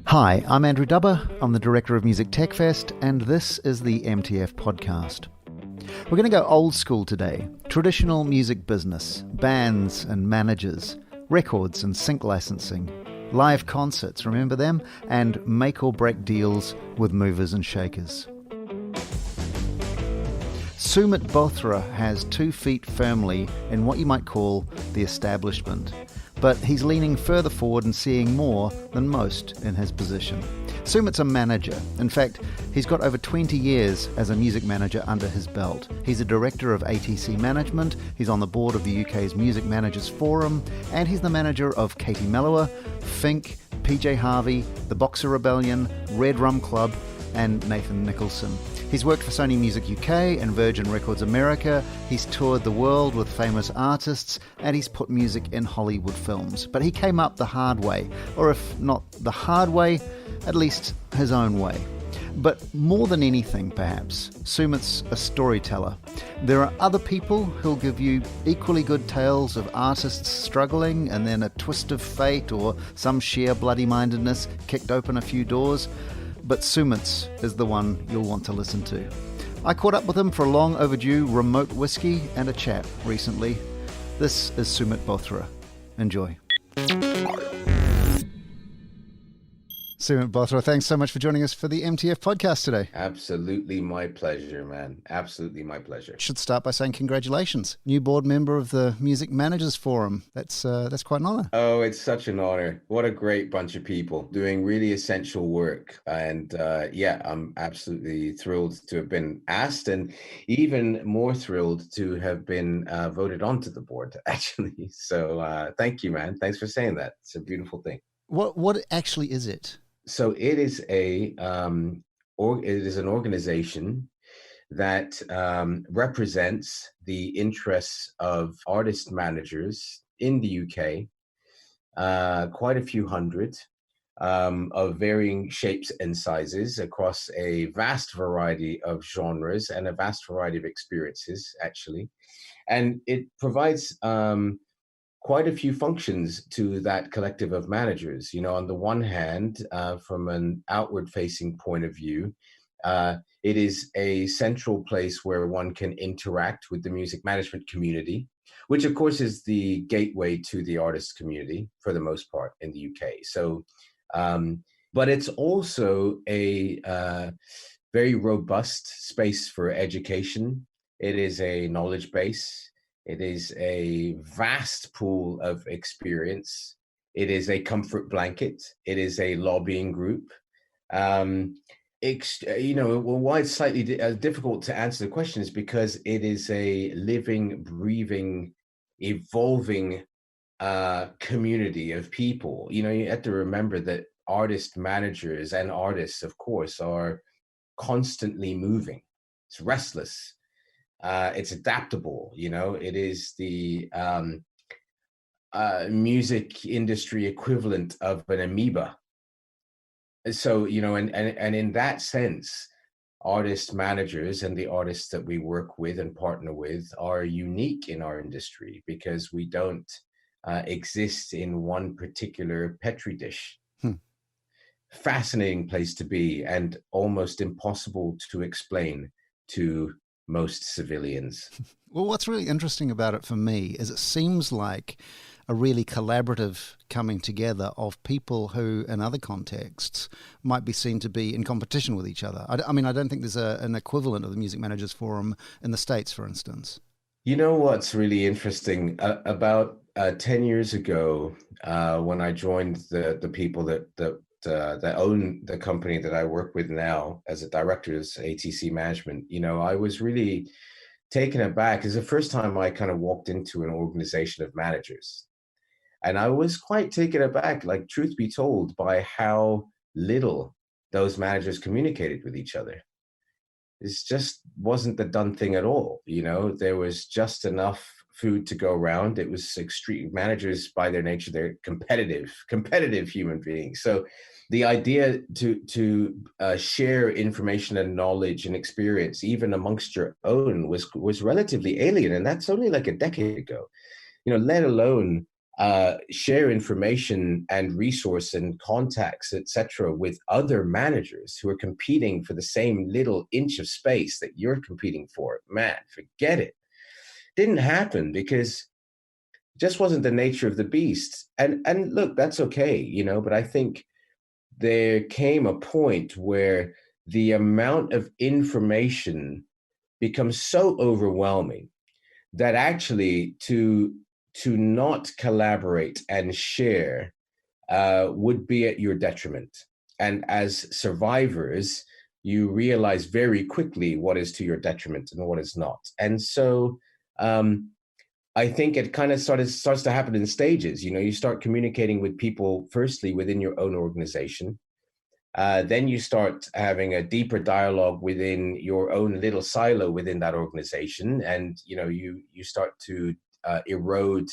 Hi, I'm Andrew Dubber. I'm the Director of Music Tech Fest, and this is the MTF podcast. We're going to go old school today. Traditional music business, bands and managers, records and sync licensing, live concerts, remember them? And make or break deals with movers and shakers. Sumit Bothra has 2 feet firmly in what you might call the establishment, but he's leaning further forward and seeing more than most in his position. Sumit's a manager. In fact, he's got over 20 years as a music manager under his belt. He's a director of ATC Management, he's on the board of the UK's Music Managers Forum, and he's the manager of Melua, Fink, PJ Harvey, the Boxer Rebellion, Red Rum Club, and Nathan Nicholson. He's worked for Sony Music UK and Virgin Records America, he's toured the world with famous artists, and he's put music in Hollywood films. But he came up the hard way, or if not the hard way, at least his own way. But more than anything, perhaps, Sumit's a storyteller. There are other people who'll give you equally good tales of artists struggling and then a twist of fate or some sheer bloody-mindedness kicked open a few doors. But Sumit's is the one you'll want to listen to. I caught up with him for a long overdue remote whiskey and a chat recently. This is Sumit Bothra. Enjoy. Sumit Bothra, thanks so much for joining us for the MTF podcast today. Absolutely my pleasure, man. Absolutely my pleasure. Should start by saying congratulations. New board member of the Music Managers Forum. That's quite an honor. Oh, it's such an honor. What a great bunch of people doing really essential work. And I'm absolutely thrilled to have been asked, and even more thrilled to have been voted onto the board, actually. So thank you, man. Thanks for saying that. It's a beautiful thing. What actually is it? So it is it is an organization that represents the interests of artist managers in the UK, quite a few hundred, of varying shapes and sizes across a vast variety of genres and a vast variety of experiences, actually. And it provides quite a few functions to that collective of managers. You know, on the one hand, from an outward-facing point of view, it is a central place where one can interact with the music management community, which of course is the gateway to the artist community for the most part in the UK. So, but it's also a very robust space for education. It is a knowledge base. It is a vast pool of experience. It is a comfort blanket. It is a lobbying group. Why it's slightly difficult to answer the question is because it is a living, breathing, evolving community of people. You know, you have to remember that artist managers and artists, of course, are constantly moving. It's restless. It's adaptable, you know. It is the music industry equivalent of an amoeba. So, you know, and in that sense, artist managers and the artists that we work with and partner with are unique in our industry because we don't exist in one particular petri dish. Fascinating place to be and almost impossible to explain to most civilians. Well, what's really interesting about it for me is it seems like a really collaborative coming together of people who, in other contexts, might be seen to be in competition with each other. I mean, I don't think there's an equivalent of the Music Managers Forum in the States, for instance. You know what's really interesting? About 10 years ago, when I joined the people that own the company that I work with now as a director, is ATC Management, you know, I was really taken aback. It's the first time I kind of walked into an organization of managers. And I was quite taken aback, like, truth be told, by how little those managers communicated with each other. It just wasn't the done thing at all. You know, there was just enough food to go around. It was extreme. Managers, by their nature, they're competitive human beings. So the idea to share information and knowledge and experience, even amongst your own, was relatively alien. And that's only like a decade ago, you know, let alone share information and resource and contacts, etc., with other managers who are competing for the same little inch of space that you're competing for, man, forget it. Didn't happen because it just wasn't the nature of the beast. And look, that's okay, but I think there came a point where the amount of information becomes so overwhelming that actually to not collaborate and share would be at your detriment. And as survivors, you realize very quickly what is to your detriment and what is not. And so I think it kind of starts to happen in stages. You start communicating with people, firstly, within your own organization. Then you start having a deeper dialogue within your own little silo within that organization. And, you start to erode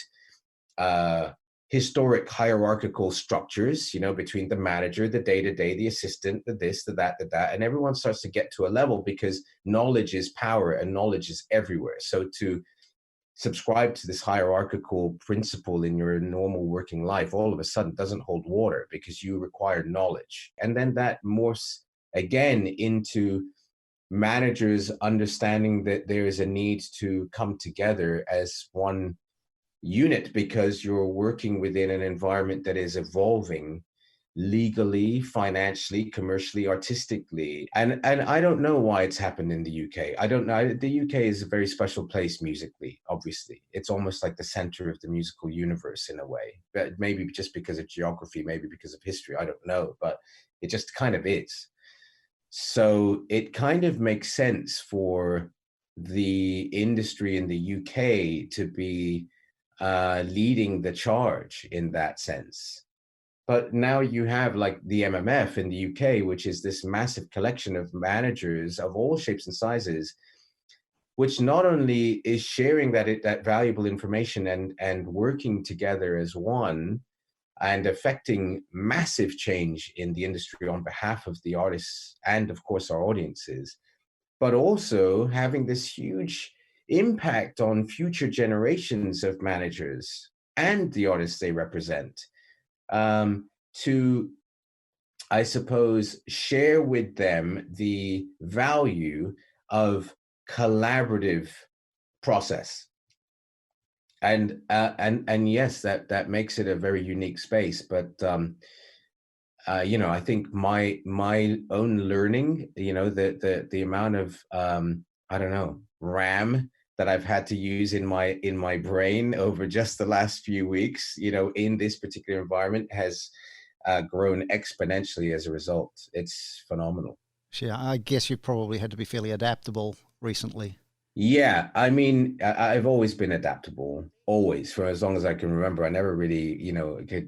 historic hierarchical structures, between the manager, the day-to-day, the assistant, the this, the that, the that, and everyone starts to get to a level because knowledge is power and knowledge is everywhere. So to subscribe to this hierarchical principle in your normal working life all of a sudden doesn't hold water because you require knowledge. And then that morphs again into managers understanding that there is a need to come together as one unit because you're working within an environment that is evolving legally, financially, commercially, artistically. And I don't know why it's happened in the UK. I don't know. The UK is a very special place musically, obviously. It's almost like the center of the musical universe in a way. But maybe just because of geography, maybe because of history, I don't know. But it just kind of is. So it kind of makes sense for the industry in the UK to be leading the charge in that sense. But now you have like the MMF in the UK, which is this massive collection of managers of all shapes and sizes, which not only is sharing that valuable information and working together as one and affecting massive change in the industry on behalf of the artists and of course our audiences, but also having this huge impact on future generations of managers and the artists they represent. To, I suppose, share with them the value of collaborative process. And yes, that makes it a very unique space. But I think my own learning, the amount of I don't know, RAM that I've had to use in my brain over just the last few weeks, in this particular environment has grown exponentially as a result. It's phenomenal. Sure, I guess you've probably had to be fairly adaptable recently. Yeah, I mean, I've always been adaptable, always, for as long as I can remember. I never really,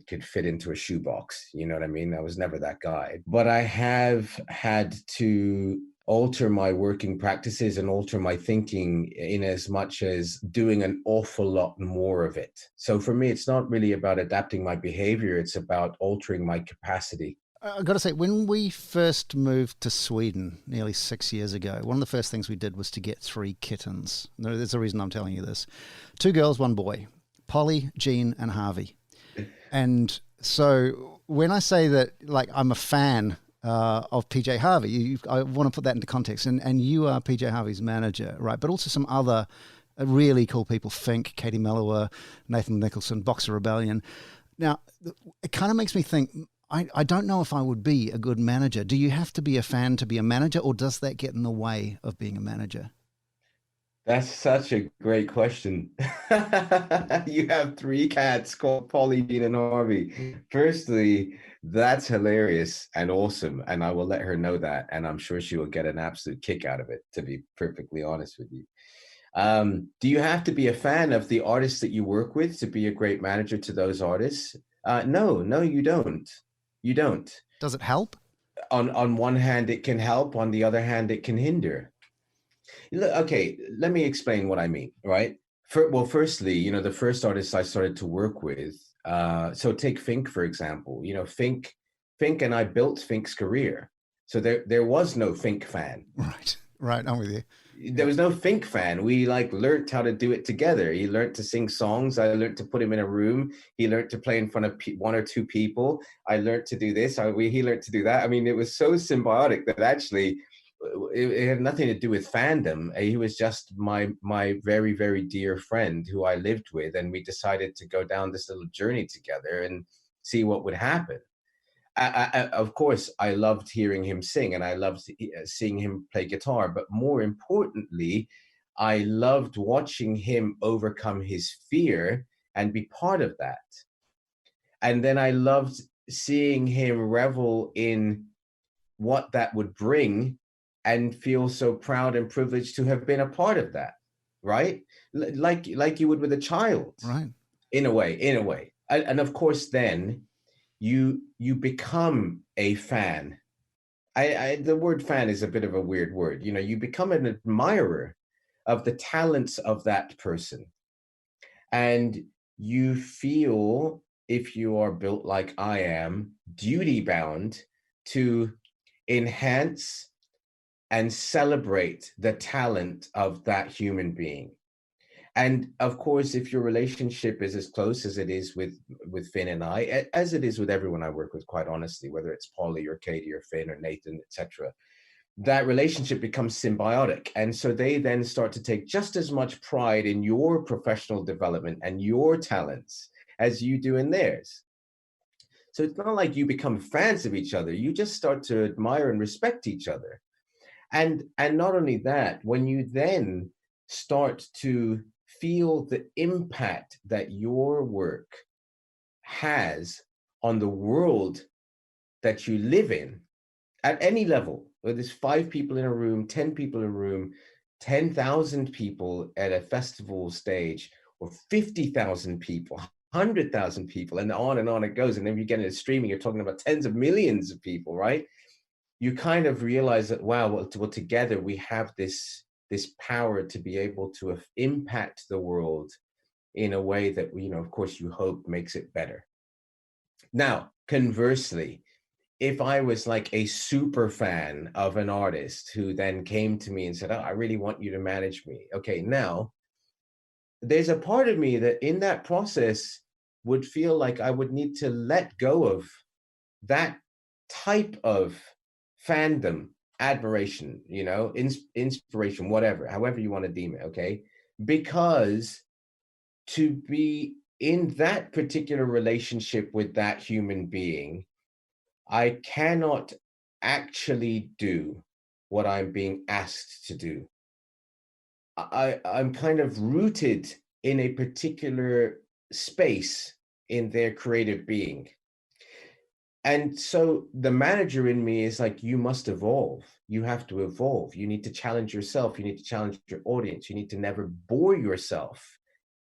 could fit into a shoebox. You know what I mean? I was never that guy. But I have had to alter my working practices and alter my thinking in as much as doing an awful lot more of it. So for me, it's not really about adapting my behavior. It's about altering my capacity. I've got to say, when we first moved to Sweden nearly 6 years ago, one of the first things we did was to get 3 kittens. There's a reason I'm telling you this. 2 girls, 1 boy, Polly, Jean, and Harvey. And so when I say that, like, I'm a fan of PJ Harvey, I want to put that into context. And you are PJ Harvey's manager, right? But also some other really cool people, Fink, Katie Melua, Nathan Nicholson, Boxer Rebellion. Now, it kind of makes me think, I don't know if I would be a good manager. Do you have to be a fan to be a manager, or does that get in the way of being a manager? That's such a great question. You have 3 cats called Polly, Jean, and Harvey. Firstly, that's hilarious and awesome. And I will let her know that. And I'm sure she will get an absolute kick out of it, to be perfectly honest with you. Do you have to be a fan of the artists that you work with to be a great manager to those artists? No, you don't. You don't. Does it help? On one hand, it can help. On the other hand, it can hinder. Okay, let me explain what I mean, right? Firstly, the first artist I started to work with, so take Fink, for example. Fink and I built Fink's career. So there was no Fink fan. Right, I'm with you. there was no Fink fan. We like learned how to do it together. He learned to sing songs. I learned to put him in a room. He learned to play in front of one or two people. I learned to do this. He learned to do that. I mean, it was so symbiotic that actually it had nothing to do with fandom. He was just my very, very dear friend who I lived with, and we decided to go down this little journey together and see what would happen. Of course, I loved hearing him sing, and I loved seeing him play guitar. But more importantly, I loved watching him overcome his fear and be part of that. And then I loved seeing him revel in what that would bring and feel so proud and privileged to have been a part of that, right? Like you would with a child, right? In a way. And of course, then you become a fan. The word fan is a bit of a weird word. You become an admirer of the talents of that person. And you feel, if you are built like I am, duty bound to enhance and celebrate the talent of that human being. And of course, if your relationship is as close as it is with Finn and I, as it is with everyone I work with, quite honestly, whether it's Polly or Katie or Finn or Nathan, etc., that relationship becomes symbiotic. And so they then start to take just as much pride in your professional development and your talents as you do in theirs. So it's not like you become fans of each other. You just start to admire and respect each other. And not only that, when you then start to feel the impact that your work has on the world that you live in at any level, whether there's 5 people in a room, 10 people in a room, 10,000 people at a festival stage, or 50,000 people, 100,000 people, and on it goes. And then you get into streaming, you're talking about tens of millions of people, right? You kind of realize that, wow, well, together we have this power to be able to impact the world in a way that, of course, you hope makes it better. Now, conversely, if I was like a super fan of an artist who then came to me and said, oh, I really want you to manage me. Okay, now there's a part of me that in that process would feel like I would need to let go of that type of fandom, admiration, inspiration, whatever, however you want to deem it, okay? Because to be in that particular relationship with that human being, I cannot actually do what I'm being asked to do. I'm kind of rooted in a particular space in their creative being. And so the manager in me is like, you must evolve. You have to evolve. You need to challenge yourself. You need to challenge your audience. You need to never bore yourself.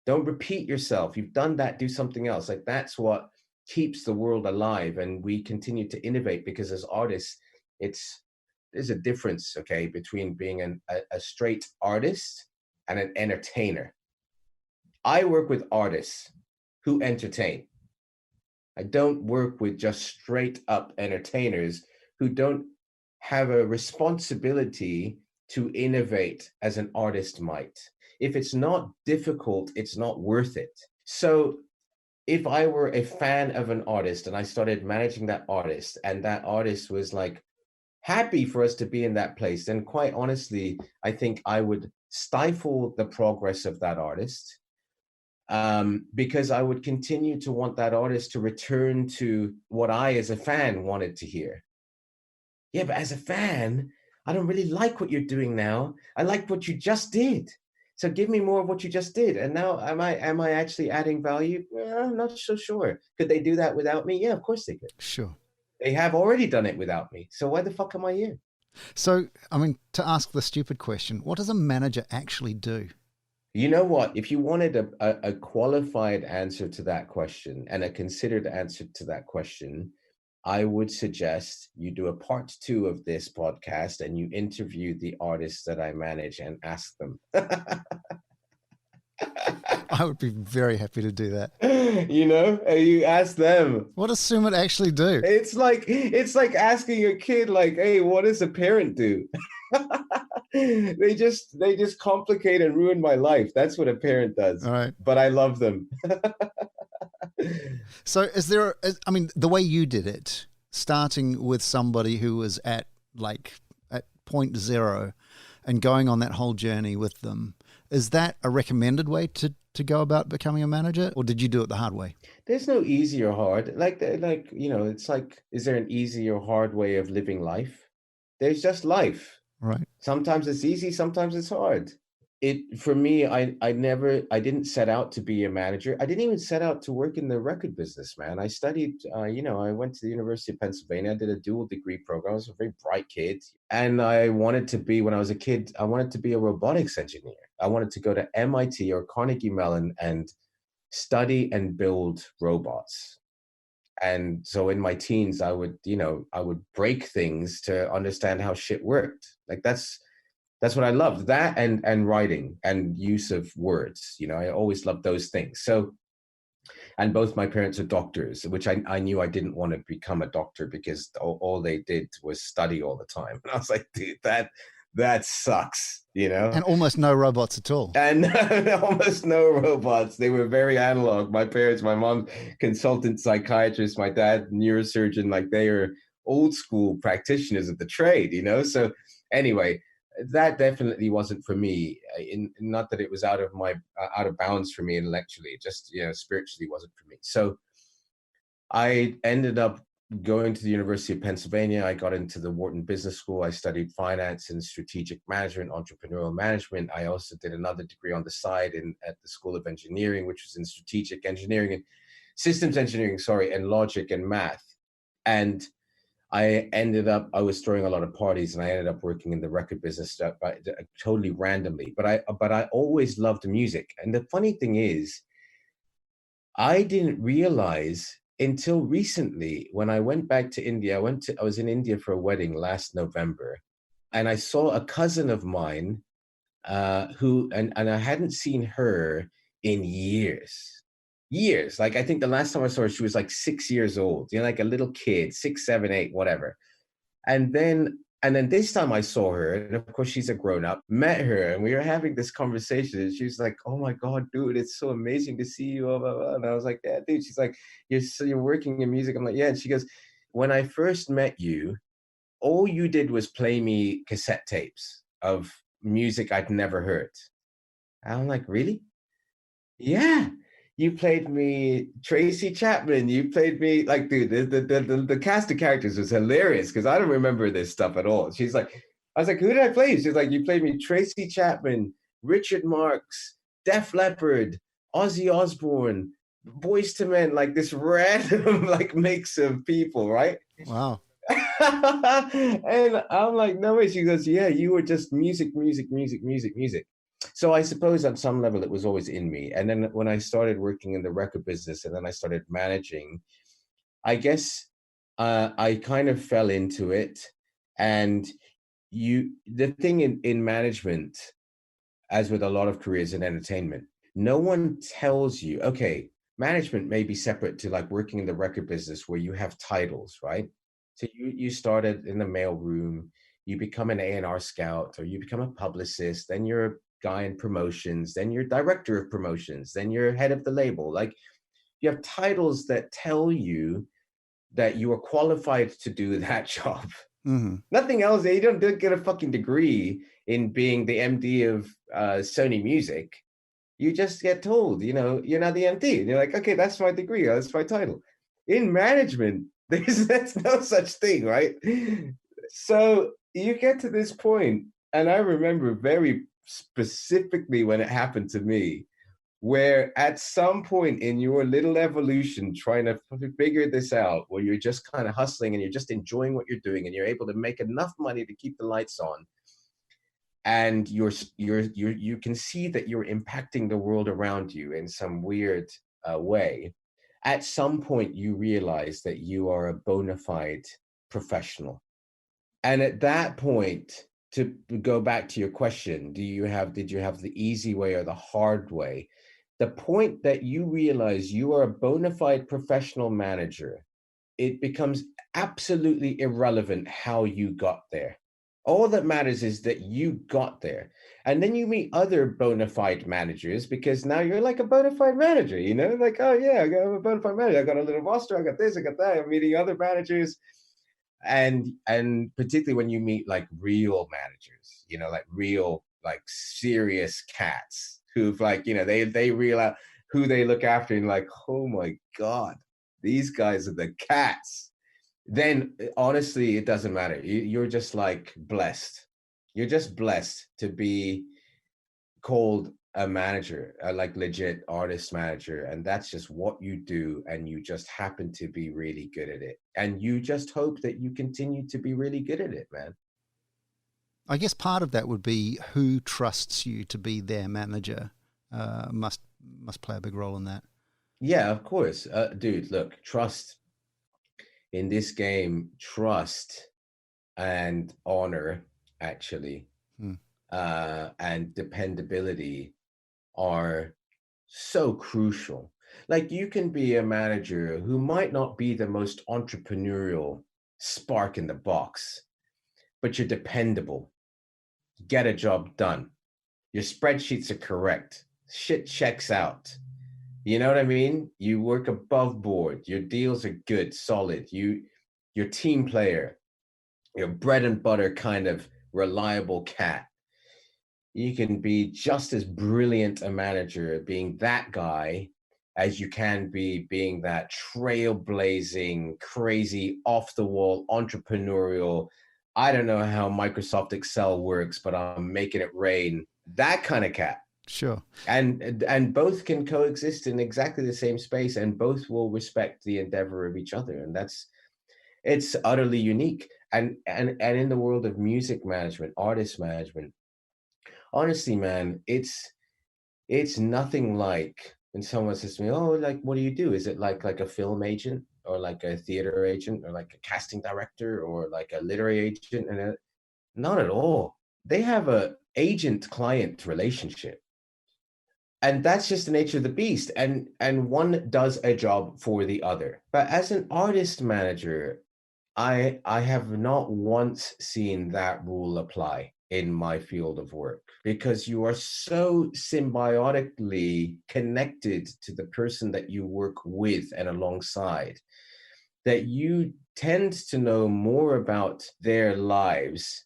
Don't repeat yourself. You've done that, do something else. Like, that's what keeps the world alive. And we continue to innovate because as artists, there's a difference, okay, between being a straight artist and an entertainer. I work with artists who entertain. I don't work with just straight up entertainers who don't have a responsibility to innovate as an artist might. If it's not difficult, it's not worth it. So if I were a fan of an artist and I started managing that artist and that artist was like happy for us to be in that place, then quite honestly, I think I would stifle the progress of that artist. Because I would continue to want that artist to return to what I, as a fan, wanted to hear. Yeah, but as a fan, I don't really like what you're doing now. I like what you just did. So give me more of what you just did. And now, am I actually adding value? Well, I'm not so sure. Could they do that without me? Yeah, of course they could. Sure. They have already done it without me. So why the fuck am I here? So, I mean, to ask the stupid question, what does a manager actually do? You know what? If you wanted a qualified answer to that question and a considered answer to that question, I would suggest you do a part 2 of this podcast and you interview the artists that I manage and ask them. I would be very happy to do that. You ask them. What does Sumit actually do? It's like asking a kid, like, hey, what does a parent do? They just complicate and ruin my life. That's what a parent does. All right. But I love them. So is there, I mean, the way you did it, starting with somebody who was at point zero and going on that whole journey with them, is that a recommended way to go about becoming a manager, or did you do it the hard way? There's no easy or hard. It's like, is there an easy or hard way of living life? There's just life. Right. Sometimes it's easy, sometimes it's hard. For me, I didn't set out to be a manager. I didn't even set out to work in the record business, man. I studied, I went to the University of Pennsylvania. I did a dual degree program. I was a very bright kid. And when I was a kid, I wanted to be a robotics engineer. I wanted to go to MIT or Carnegie Mellon and study and build robots. And so in my teens, I would break things to understand how shit worked. Like that's what I loved. That and writing and use of words. I always loved those things. So, and both my parents are doctors, which I knew I didn't want to become a doctor because all they did was study all the time. And I was like, dude, that sucks, And almost no robots at all. And almost no robots. They were very analog. My parents, my mom, consultant psychiatrist, my dad, neurosurgeon, like they are old school practitioners of the trade, So anyway, that definitely wasn't for me. Not that it was out of bounds for me intellectually, just, spiritually wasn't for me. So I ended up going to the University of Pennsylvania. I got into the Wharton Business School. I studied finance and strategic management, entrepreneurial management. I also did another degree on the side at the School of Engineering, which was in strategic engineering and systems engineering, and logic and math. And I was throwing a lot of parties, and I ended up working in the record business stuff, totally randomly. But I always loved music. And the funny thing is, I didn't realize until recently, when I went back to India, I was in India for a wedding last November, and I saw a cousin of mine who I hadn't seen her in years. Like, I think the last time I saw her, she was like 6 years old, like a little kid, 6, 7, 8, whatever. And then this time I saw her, and of course she's a grown up, met her, and we were having this conversation, and she was like, "Oh my God, dude, it's so amazing to see you." Blah, blah, blah. And I was like, "Yeah, dude." She's like, "You're working in music." I'm like, "Yeah." And she goes, "When I first met you, all you did was play me cassette tapes of music I'd never heard." And I'm like, "Really?" "Yeah. You played me Tracy Chapman. You played me," like, dude, the cast of characters was hilarious because I don't remember this stuff at all. She's like, I was like, "Who did I play?" She's like, "You played me Tracy Chapman, Richard Marx, Def Leppard, Ozzy Osbourne, Boys to Men," like this random like mix of people, right? Wow. And I'm like, "No way." She goes, "Yeah, you were just music, music, music, music, music." So I suppose at some level it was always in me. And then when I started working in the record business and then I started managing, I guess I kind of fell into it. And the thing in management, as with a lot of careers in entertainment, no one tells you, okay, management may be separate to like working in the record business where you have titles, right? So you started in the mailroom, you become an A&R scout, or you become a publicist, then you're a guy in promotions, then you're director of promotions, then you're head of the label. Like, you have titles that tell you that you are qualified to do that job. Mm-hmm. Nothing else. You don't get a fucking degree in being the MD of Sony Music. You just get told, you're not the MD. And you're like, okay, that's my degree. That's my title. In management, there's no such thing, right? So you get to this point, and I remember very specifically when it happened to me, where at some point in your little evolution trying to figure this out, where you're just kind of hustling and you're just enjoying what you're doing and you're able to make enough money to keep the lights on, and you can see that you're impacting the world around you in some weird way, at some point you realize that you are a bona fide professional. And at that point, to go back to your question, did you have the easy way or the hard way? The point that you realize you are a bona fide professional manager, it becomes absolutely irrelevant how you got there. All that matters is that you got there. And then you meet other bona fide managers, because now you're like a bona fide manager, like, oh yeah, I'm a bona fide manager. I got a little roster, I got this, I got that. I'm meeting other managers. And particularly when you meet like real managers, like real, like serious cats who've like, they realize who they look after, and like, oh my God, these guys are the cats. Then honestly, it doesn't matter. You're just like blessed. You're just blessed to be called a manager, a like legit artist manager. And that's just what you do. And you just happen to be really good at it. And you just hope that you continue to be really good at it, man. I guess part of that would be who trusts you to be their manager. Must play a big role in that. Yeah, of course. Dude, look, trust in this game, trust and honor, actually, Hmm. and dependability are so crucial. Like, you can be a manager who might not be the most entrepreneurial spark in the box, but you're dependable, get a job done, your spreadsheets are correct, shit checks out. You know what I mean? You work above board, your deals are good, solid, your team player, your bread and butter kind of reliable cat. You can be just as brilliant a manager being that guy as you can be being that trailblazing, crazy, off the wall, entrepreneurial. I don't know how Microsoft Excel works, but I'm making it rain. That kind of cat. Sure. And both can coexist in exactly the same space, and both will respect the endeavor of each other. And it's utterly unique. And in the world of music management, artist management, honestly, man, it's nothing like when someone says to me, "Oh, like, what do you do? Is it like a film agent, or like a theater agent, or like a casting director, or like a literary agent?" And not at all. They have a agent-client relationship, and that's just the nature of the beast. And one does a job for the other. But as an artist manager, I have not once seen that rule apply in my field of work, because you are so symbiotically connected to the person that you work with and alongside, that you tend to know more about their lives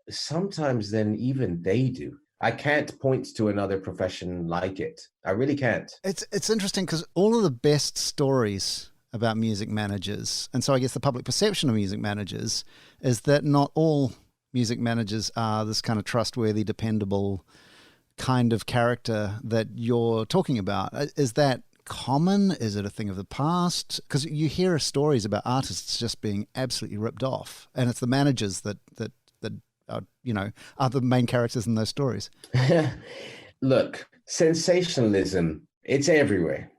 sometimes than even they do. I can't point to another profession like it. I really can't. It's interesting because all of the best stories about music managers, and so I guess the public perception of music managers, is that not all music managers are this kind of trustworthy, dependable kind of character that you're talking about. Is that common? Is it a thing of the past? Because you hear stories about artists just being absolutely ripped off, and it's the managers that are, are the main characters in those stories. Look, sensationalism, it's everywhere,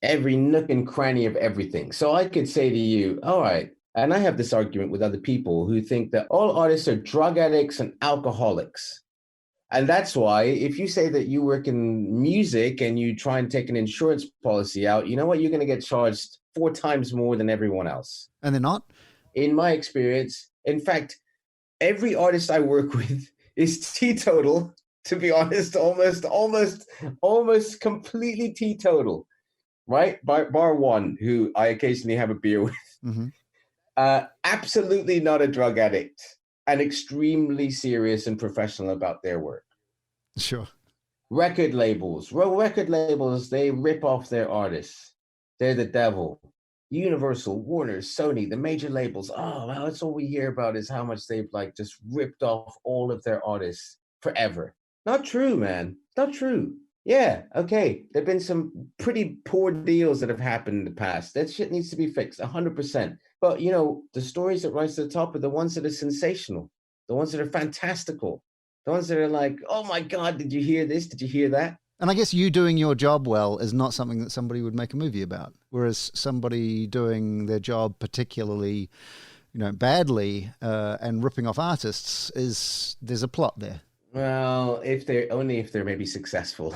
every nook and cranny of everything. So I could say to you, all right, and I have this argument with other people who think that all artists are drug addicts and alcoholics. And that's why if you say that you work in music and you try and take an insurance policy out, you know what? You're going to get charged 4 times more than everyone else. And they're not? In my experience, in fact, every artist I work with is teetotal, to be honest, almost completely teetotal, right? Bar one, who I occasionally have a beer with. Mm-hmm. Absolutely not a drug addict, and extremely serious and professional about their work. Sure. Record labels, they rip off their artists. They're the devil. Universal, Warner, Sony, the major labels. Oh, well, that's all we hear about is how much they've like just ripped off all of their artists forever. Not true, man. Not true. Yeah, okay. There've been some pretty poor deals that have happened in the past. That shit needs to be fixed, 100%. But the stories that rise to the top are the ones that are sensational, the ones that are fantastical, the ones that are like, oh my God, did you hear this? Did you hear that? And I guess you doing your job well is not something that somebody would make a movie about. Whereas somebody doing their job particularly, badly and ripping off artists, there's a plot there. Well, if they're maybe successful.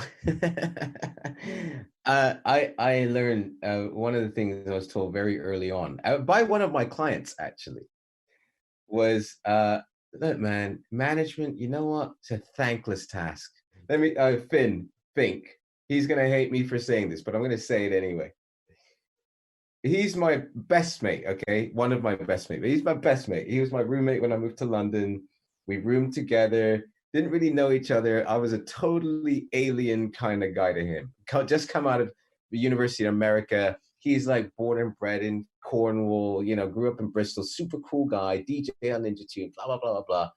I learned one of the things I was told very early on by one of my clients, actually, was Look, man, management, you know what? It's a thankless task. Let me, Fink, he's going to hate me for saying this, but I'm going to say it anyway. He's my best mate, okay? One of my best mates. He's my best mate. He was my roommate when I moved to London. We roomed together, didn't really know each other. I was a totally alien kind of guy to him. Just come out of the University of America. He's like born and bred in Cornwall, you know, grew up in Bristol, super cool guy, DJ on Ninja Tune, blah, blah, blah, blah, blah.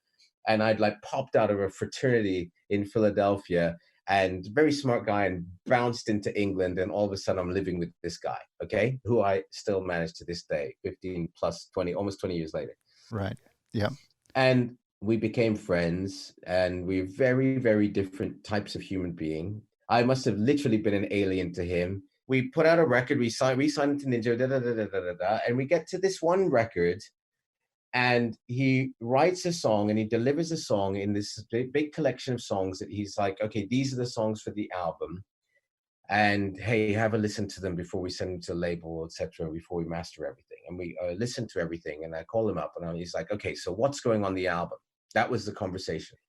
And I'd like popped out of a fraternity in Philadelphia and very smart guy and bounced into England. And all of a sudden I'm living with this guy, okay, who I still manage to this day, 15 plus 20, almost 20 years later. Right. Yeah. And we became friends and we're very, very different types of human being. I must have literally been an alien to him. We put out a record, we signed to Ninja, and we get to this one record and he writes a song and he delivers a song in this big collection of songs that he's like, okay, these are the songs for the album. And hey, have a listen to them before we send them to the label, etc., before we master everything. And we listen to everything. And I call him up and he's like, okay, so what's going on the album? That was the conversation.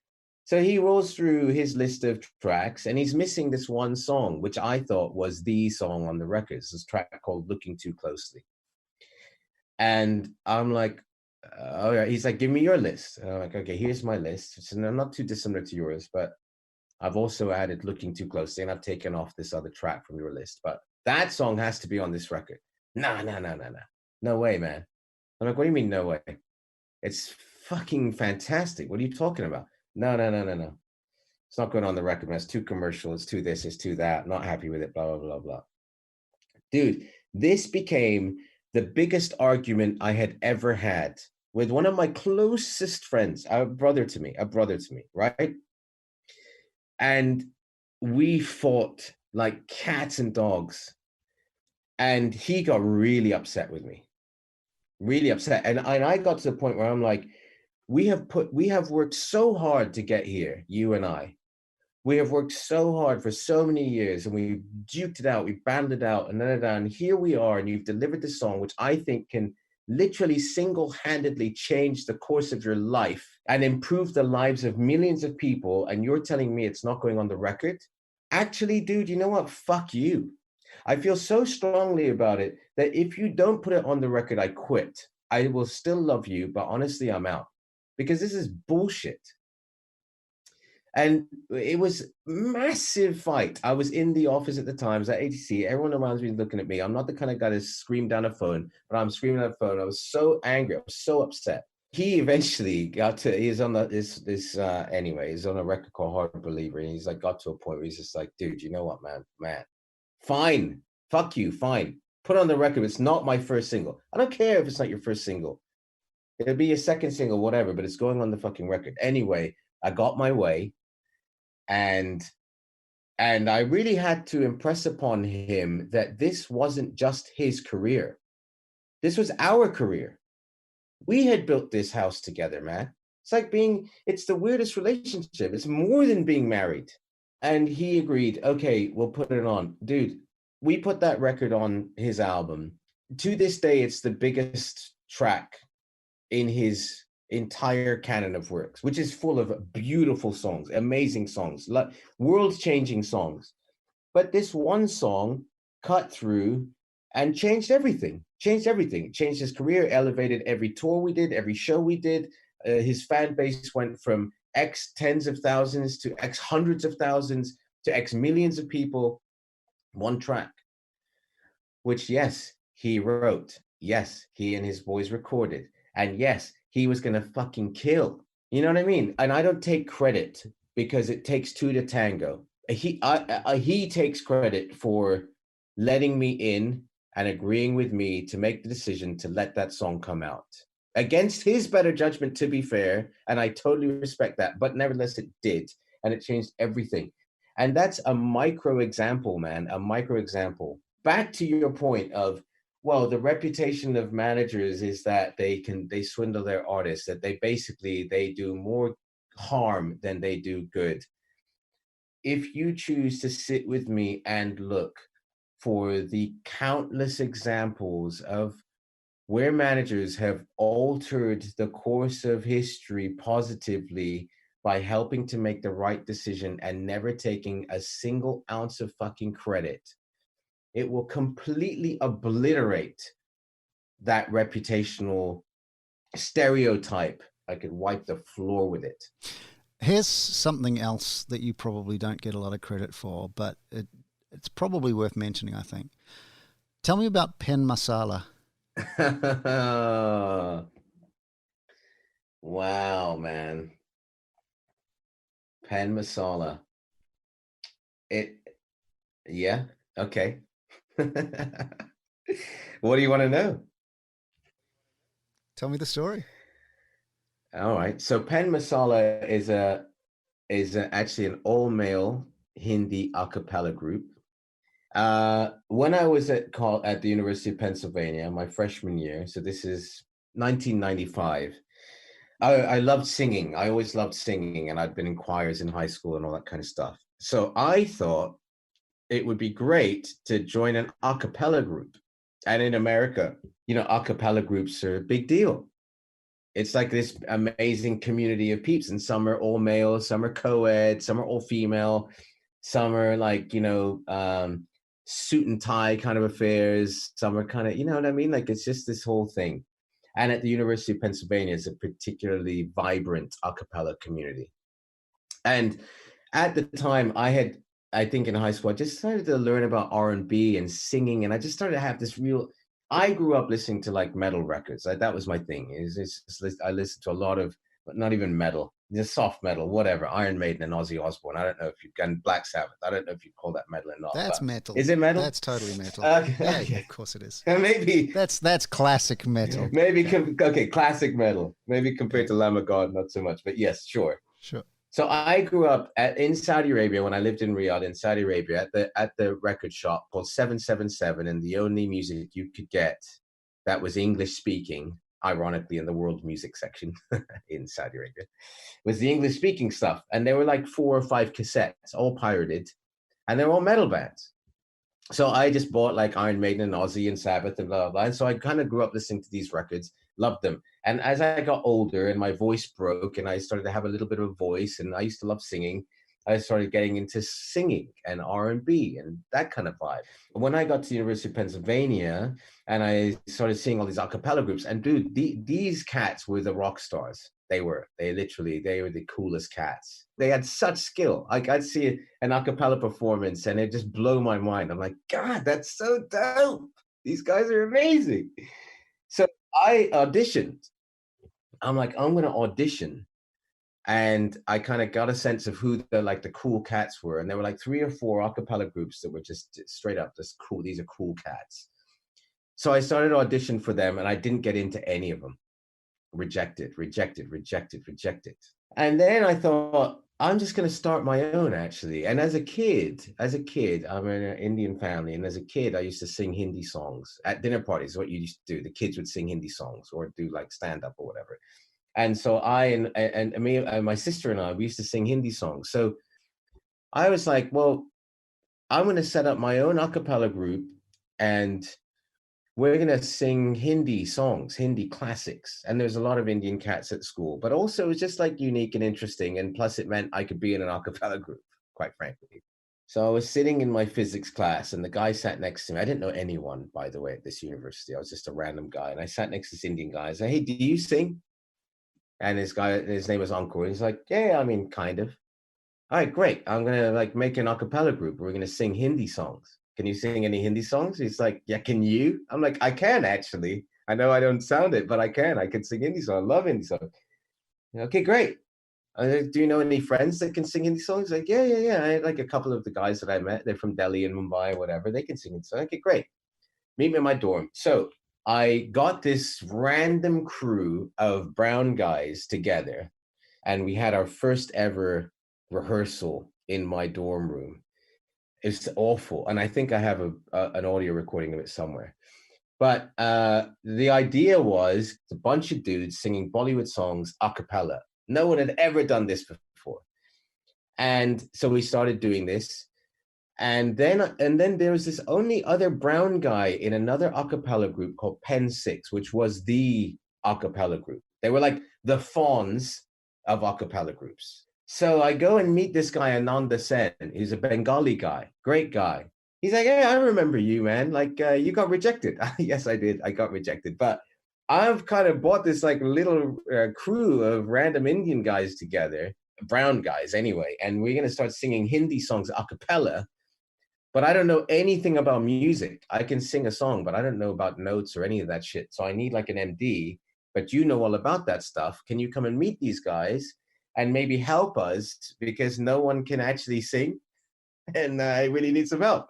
So he rolls through his list of tracks and he's missing this one song, which I thought was the song on the record. It's this track called Looking Too Closely. And I'm like, all right. He's like, give me your list. And I'm like, okay, here's my list. So I'm not too dissimilar to yours, but I've also added Looking Too Closely and I've taken off this other track from your list. But that song has to be on this record. Nah. No way, man. I'm like, what do you mean, no way? It's fucking fantastic. What are you talking about? No. It's not going on the record, man. It's too commercial. It's too this, it's too that. Not happy with it, blah, blah, blah, blah. Dude, this became the biggest argument I had ever had with one of my closest friends, a brother to me, right? And we fought like cats and dogs. And he got really upset with me, really upset. And I got to the point where I'm like, we have worked so hard to get here, you and I. We have worked so hard for so many years and we duked it out, we battled it out, and here we are, and you've delivered this song, which I think can literally single-handedly change the course of your life and improve the lives of millions of people, and you're telling me it's not going on the record? Actually, dude, you know what? Fuck you. I feel so strongly about it that if you don't put it on the record, I quit. I will still love you, but honestly, I'm out. Because this is bullshit. And it was massive fight. I was in the office at the time, I was at ATC. Everyone around me was looking at me. I'm not the kind of guy to scream down a phone, but I'm screaming at the phone. I was so angry. I was so upset. He eventually got to, he's on anyway, he's on a record called Hard Believer. And he's like, got to a point where he's just like, dude, you know what, man, fine. Fuck you, fine. Put on the record. It's not my first single. I don't care if it's not your first single. It'll be your second single, whatever, but it's going on the fucking record. Anyway, I got my way. And I really had to impress upon him that this wasn't just his career. This was our career. We had built this house together, man. It's like it's the weirdest relationship. It's more than being married. And he agreed, okay, we'll put it on. Dude, we put that record on his album. To this day, it's the biggest track in his entire canon of works, which is full of beautiful songs, amazing songs, world-changing songs. But this one song cut through and changed everything. Changed his career, elevated every tour we did, every show we did. His fan base went from X tens of thousands to X hundreds of thousands to X millions of people. One track, which, yes, he wrote. Yes, he and his boys recorded. And yes, he was going to fucking kill. You know what I mean? And I don't take credit because it takes two to tango. He takes credit for letting me in and agreeing with me to make the decision to let that song come out. Against his better judgment, to be fair, and I totally respect that, but nevertheless it did, and it changed everything. And that's a micro example, man, a micro example. Back to your point of, well, the reputation of managers is that they swindle their artists, that they do more harm than they do good. If you choose to sit with me and look for the countless examples of where managers have altered the course of history positively by helping to make the right decision and never taking a single ounce of fucking credit, it will completely obliterate that reputational stereotype. I could wipe the floor with it. Here's something else that you probably don't get a lot of credit for, but it's probably worth mentioning, I think. Tell me about pen masala. Wow, man. Pen masala. Yeah, okay. What do you want to know? Tell me the story. All right. So Pen Masala is actually an all-male Hindi a cappella group. When I was at the University of Pennsylvania, my freshman year, so this is 1995, I loved singing. I always loved singing, and I'd been in choirs in high school and all that kind of stuff. So I thought it would be great to join an a cappella group. And in America, a cappella groups are a big deal. It's like this amazing community of peeps, and some are all male, some are co-ed, some are all female, some are like, suit and tie kind of affairs, some are kind of, you know what I mean? Like, it's just this whole thing. And at the University of Pennsylvania, it's a particularly vibrant a cappella community. And at the time, I think in high school, I just started to learn about R&B and singing, and I just started to have this I grew up listening to like metal records. That was my thing. I listened to a lot of, not even metal, just soft metal, whatever. Iron Maiden and Ozzy Osbourne. I don't know if you've done Black Sabbath. I don't know if you call that metal or not. That's metal. Is it metal? That's totally metal. Okay. Yeah, of course it is. Maybe that's classic metal. Maybe classic metal. Maybe compared to Lamb of God, not so much. But yes, sure. So I grew up in Saudi Arabia when I lived in Riyadh in Saudi Arabia at the record shop called 777, and the only music you could get that was English speaking, ironically in the world music section in Saudi Arabia, was the English speaking stuff. And there were like 4 or 5 cassettes, all pirated, and they're all metal bands. So I just bought like Iron Maiden and Ozzy and Sabbath and blah, blah, blah. And so I kind of grew up listening to these records, loved them. And as I got older and my voice broke and I started to have a little bit of a voice, and I used to love singing, I started getting into singing and R&B and that kind of vibe. When I got to the University of Pennsylvania and I started seeing all these a cappella groups, and dude, these cats were the rock stars. They were the coolest cats. They had such skill. Like, I'd see an a cappella performance and it just blow my mind. I'm like, God, that's so dope. These guys are amazing. So I auditioned. I'm like, I'm going to audition. And I kind of got a sense of who the cool cats were. And there were like 3 or 4 a cappella groups that were just straight up just cool. These are cool cats. So I started audition for them, and I didn't get into any of them. Rejected. And then I thought, I'm just going to start my own, actually. And as a kid, I'm in an Indian family. And as a kid, I used to sing Hindi songs at dinner parties. What you used to do, the kids would sing Hindi songs or do like stand up or whatever. And so I and me and my sister and I, we used to sing Hindi songs. So I was like, well, I'm going to set up my own a cappella group, and we're going to sing Hindi songs, Hindi classics. And there's a lot of Indian cats at school, but also it was just like unique and interesting. And plus it meant I could be in an a cappella group, quite frankly. So I was sitting in my physics class, and the guy sat next to me. I didn't know anyone, by the way, at this university. I was just a random guy. And I sat next to this Indian guy. I said, hey, do you sing? And his name was Uncle. He's like, yeah, I mean, kind of. All right, great. I'm going to like make an a cappella group. We're going to sing Hindi songs. Can you sing any Hindi songs? He's like, yeah, can you? I'm like, I can, actually. I know I don't sound it, but I can sing Hindi songs. I love Hindi songs. Okay, great. Do you know any friends that can sing Hindi songs? Like, yeah. I had like a couple of the guys that I met. They're from Delhi and Mumbai, whatever. They can sing Hindi songs. Okay, great. Meet me in my dorm. So I got this random crew of brown guys together, and we had our first ever rehearsal in my dorm room. It's awful. And I think I have an audio recording of it somewhere. But the idea was a bunch of dudes singing Bollywood songs a cappella. No one had ever done this before. And so we started doing this. And then there was this only other brown guy in another a cappella group called Pen 6, which was the a cappella group. They were like the fawns of a cappella groups. So I go and meet this guy, Ananda Sen. He's a Bengali guy, great guy. He's like, hey, I remember you, man. Like, you got rejected. Yes, I did. I got rejected. But I've kind of brought this like little crew of random Indian guys together, brown guys anyway, and we're going to start singing Hindi songs a cappella. But I don't know anything about music. I can sing a song, but I don't know about notes or any of that shit. So I need like an MD, but you know all about that stuff. Can you come and meet these guys and maybe help us, because no one can actually sing and I really need some help.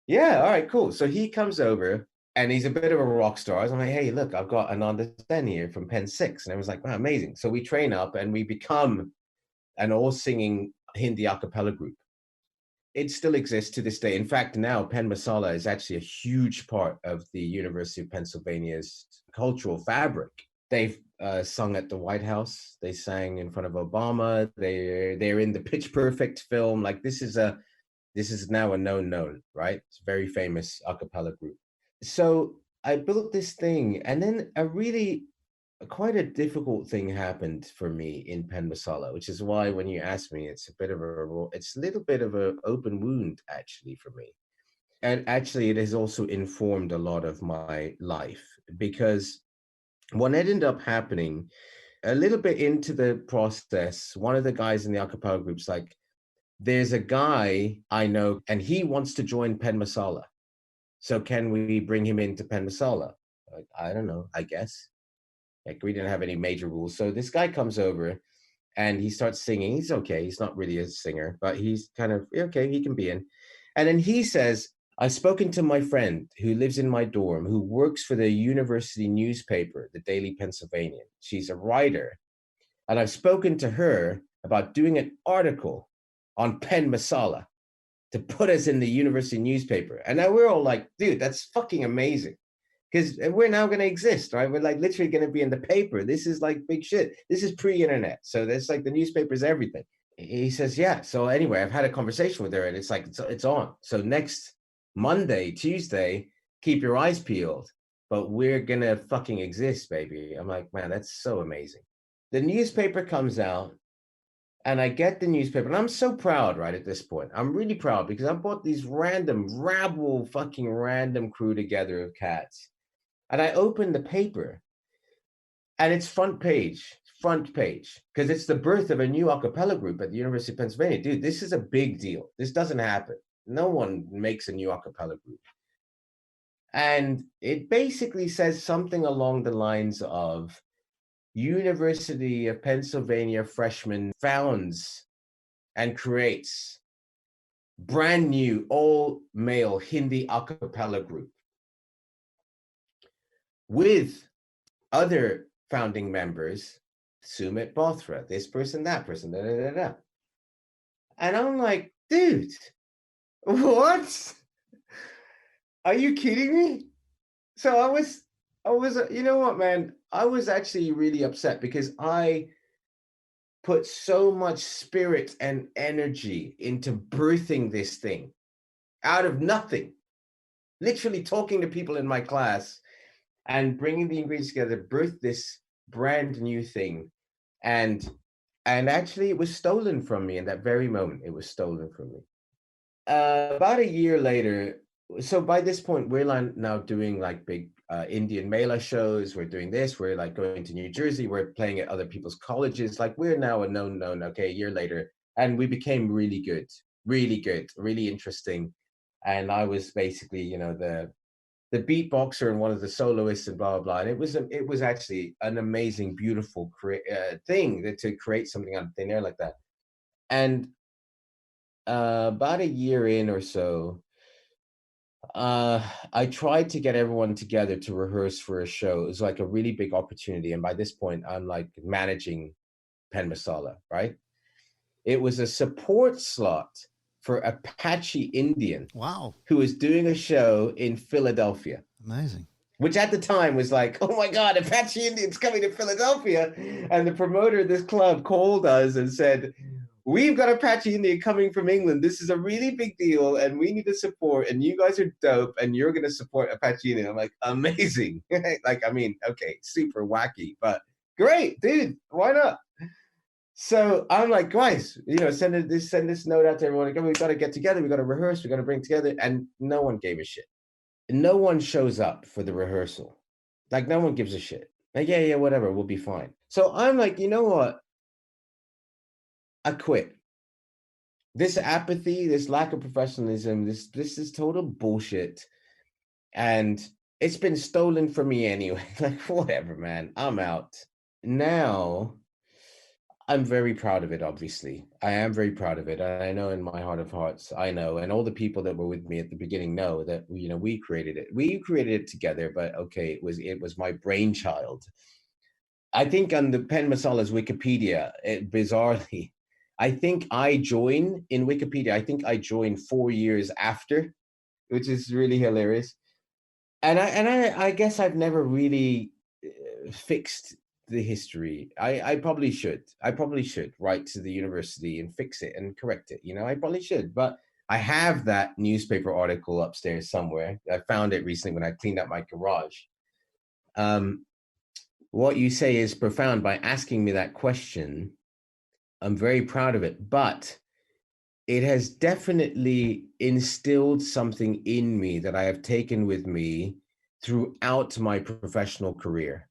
Yeah, all right, cool. So he comes over and he's a bit of a rock star. So I'm like, hey, look, I've got Ananda Sen here from Pen 6. And I was like, wow, amazing. So we train up and we become an all singing Hindi a cappella group. It still exists to this day. In fact, now Pen Masala is actually a huge part of the University of Pennsylvania's cultural fabric. They've sung at the White House. They sang in front of Obama. They're in the Pitch Perfect film. Like this is now a known, right? It's a very famous a cappella group. So I built this thing, and then quite a difficult thing happened for me in Pen Masala, which is why when you ask me, it's a little bit of an open wound actually for me. And actually it has also informed a lot of my life, because what ended up happening a little bit into the process, one of the guys in the a cappella group's like, there's a guy I know and he wants to join Pen Masala. So can we bring him into Pen Masala? Like, I don't know, I guess. Like we didn't have any major rules. So this guy comes over and he starts singing. He's okay. He's not really a singer, but he's kind of okay. He can be in. And then he says, I've spoken to my friend who lives in my dorm, who works for the university newspaper, the Daily Pennsylvanian. She's a writer. And I've spoken to her about doing an article on Pen Masala to put us in the university newspaper. And now we're all like, dude, that's fucking amazing. Because we're now going to exist, right? We're like literally going to be in the paper. This is like big shit. This is pre-internet. So that's like the newspaper is everything. He says, yeah. So anyway, I've had a conversation with her and it's like, it's on. So next Monday, Tuesday, keep your eyes peeled. But we're going to fucking exist, baby. I'm like, man, that's so amazing. The newspaper comes out and I get the newspaper. And I'm so proud, right, at this point. I'm really proud because I brought these random crew together of cats. And I opened the paper and it's front page, because it's the birth of a new a cappella group at the University of Pennsylvania. Dude, this is a big deal. This doesn't happen. No one makes a new a cappella group. And it basically says something along the lines of University of Pennsylvania freshman founds and creates brand new all male Hindi a cappella group with other founding members, Sumit Bothra, this person, that person, da, da, da, da. And I'm like, dude, what? Are you kidding me? So I was, you know what, man? I was actually really upset because I put so much spirit and energy into birthing this thing out of nothing, literally talking to people in my class and bringing the ingredients together, birth this brand new thing. And actually it was stolen from me in that very moment. It was stolen from me. About a year later, so by this point, we're now doing like big Indian Mela shows. We're doing this. We're like going to New Jersey. We're playing at other people's colleges. Like we're now a known, okay, a year later. And we became really good, really interesting. And I was basically, you know, the beatboxer and one of the soloists and blah, blah, blah. And it was actually an amazing, beautiful thing to create something out of thin air like that. And about a year in or so, I tried to get everyone together to rehearse for a show. It was like a really big opportunity. And by this point, I'm like managing Pen Masala, right? It was a support slot for Apache Indian. Wow. Who was doing a show in Philadelphia. Amazing. Which at the time was like, oh my God, Apache Indian's coming to Philadelphia. And the promoter of this club called us and said, we've got Apache India coming from England. This is a really big deal, and we need to support. And you guys are dope, and you're going to support Apache India. I'm like, amazing. Like, I mean, okay, super wacky, but great, dude. Why not? So I'm like, guys, send this note out to everyone. Like, we got to get together. We got to rehearse. We got to bring together. And no one gave a shit. No one shows up for the rehearsal. Like, no one gives a shit. Like, yeah, whatever. We'll be fine. So I'm like, you know what? I quit. This apathy, this lack of professionalism, this is total bullshit. And it's been stolen from me anyway. Like, whatever, man. I'm out. Now, I'm very proud of it, obviously. I am very proud of it. I know in my heart of hearts, I know, and all the people that were with me at the beginning know that, we created it. We created it together, but okay, it was my brainchild. I think on the Pen Masala's Wikipedia, bizarrely, I think I joined in Wikipedia. I think I joined 4 years after, which is really hilarious. And I guess I've never really fixed the history. I probably should. I probably should write to the university and fix it and correct it. I probably should. But I have that newspaper article upstairs somewhere. I found it recently when I cleaned up my garage. What you say is profound by asking me that question. I'm very proud of it, but it has definitely instilled something in me that I have taken with me throughout my professional career,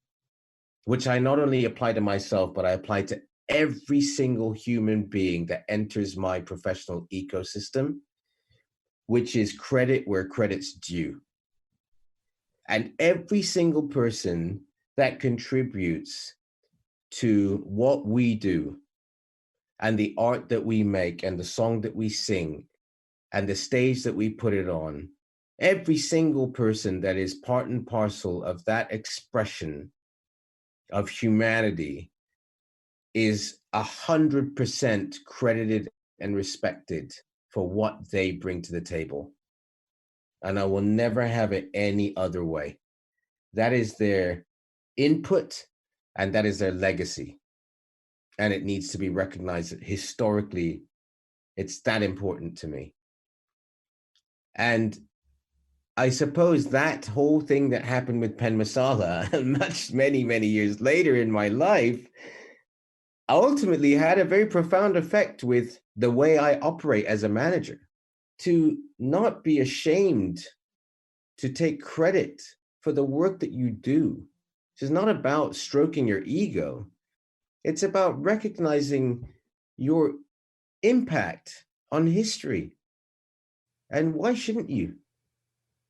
which I not only apply to myself, but I apply to every single human being that enters my professional ecosystem, which is credit where credit's due. And every single person that contributes to what we do and the art that we make and the song that we sing and the stage that we put it on, every single person that is part and parcel of that expression of humanity is 100% credited and respected for what they bring to the table. And I will never have it any other way. That is their input and that is their legacy. And it needs to be recognized historically. It's that important to me. And I suppose that whole thing that happened with Pen Masala, many years later in my life, ultimately had a very profound effect with the way I operate as a manager. To not be ashamed to take credit for the work that you do. It's not about stroking your ego. It's about recognizing your impact on history. And why shouldn't you?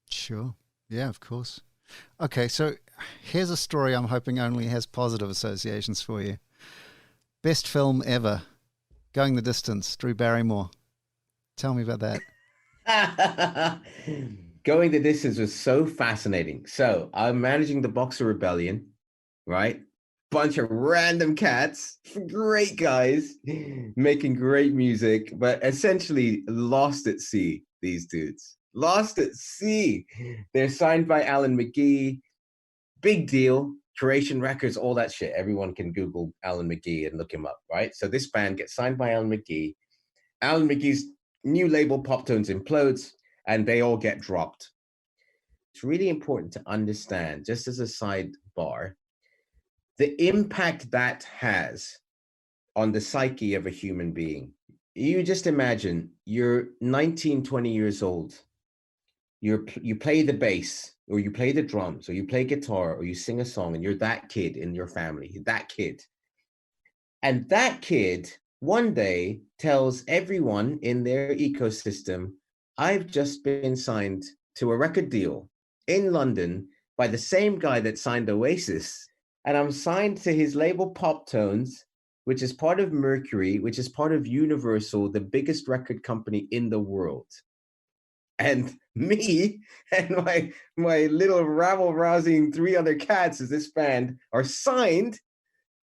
Sure. Yeah, of course. Okay, so here's a story I'm hoping only has positive associations for you. Best film ever, Going the Distance, Drew Barrymore. Tell me about that. Going the Distance was so fascinating. So I'm managing the Boxer Rebellion, right? Bunch of random cats, great guys, making great music, but essentially lost at sea, these dudes. Lost at sea. They're signed by Alan McGee. Big deal. Curation Records, all that shit. Everyone can Google Alan McGee and look him up, right? So this band gets signed by Alan McGee. Alan McGee's new label, Pop Tones, implodes, and they all get dropped. It's really important to understand, just as a sidebar, the impact that has on the psyche of a human being. You just imagine you're 19, 20 years old. You play the bass, or you play the drums, or you play guitar, or you sing a song, and you're that kid in your family, that kid. And that kid one day tells everyone in their ecosystem, I've just been signed to a record deal in London by the same guy that signed Oasis. And I'm signed to his label Pop Tones, which is part of Mercury, which is part of Universal, the biggest record company in the world. And me and my little rabble-rousing 3 other cats as this band are signed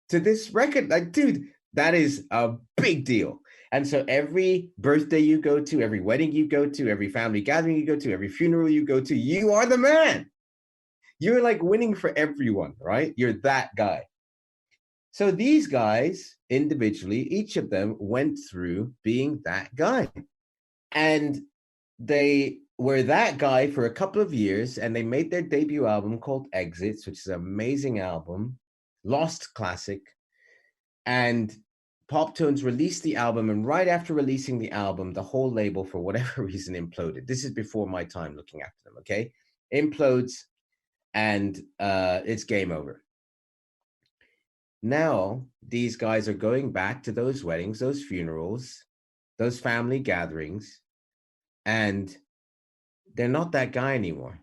to this record. Like, dude, that is a big deal. And so every birthday you go to, every wedding you go to, every family gathering you go to, every funeral you go to, you are the man. You're like winning for everyone, right? You're that guy. So these guys individually, each of them went through being that guy. And they were that guy for a couple of years, and they made their debut album called Exits, which is an amazing album, lost classic. And Pop Tones released the album, and right after releasing the album, the whole label, for whatever reason, imploded. This is before my time looking after them, okay? Implodes, and it's game over. Now, these guys are going back to those weddings, those funerals, those family gatherings, and they're not that guy anymore.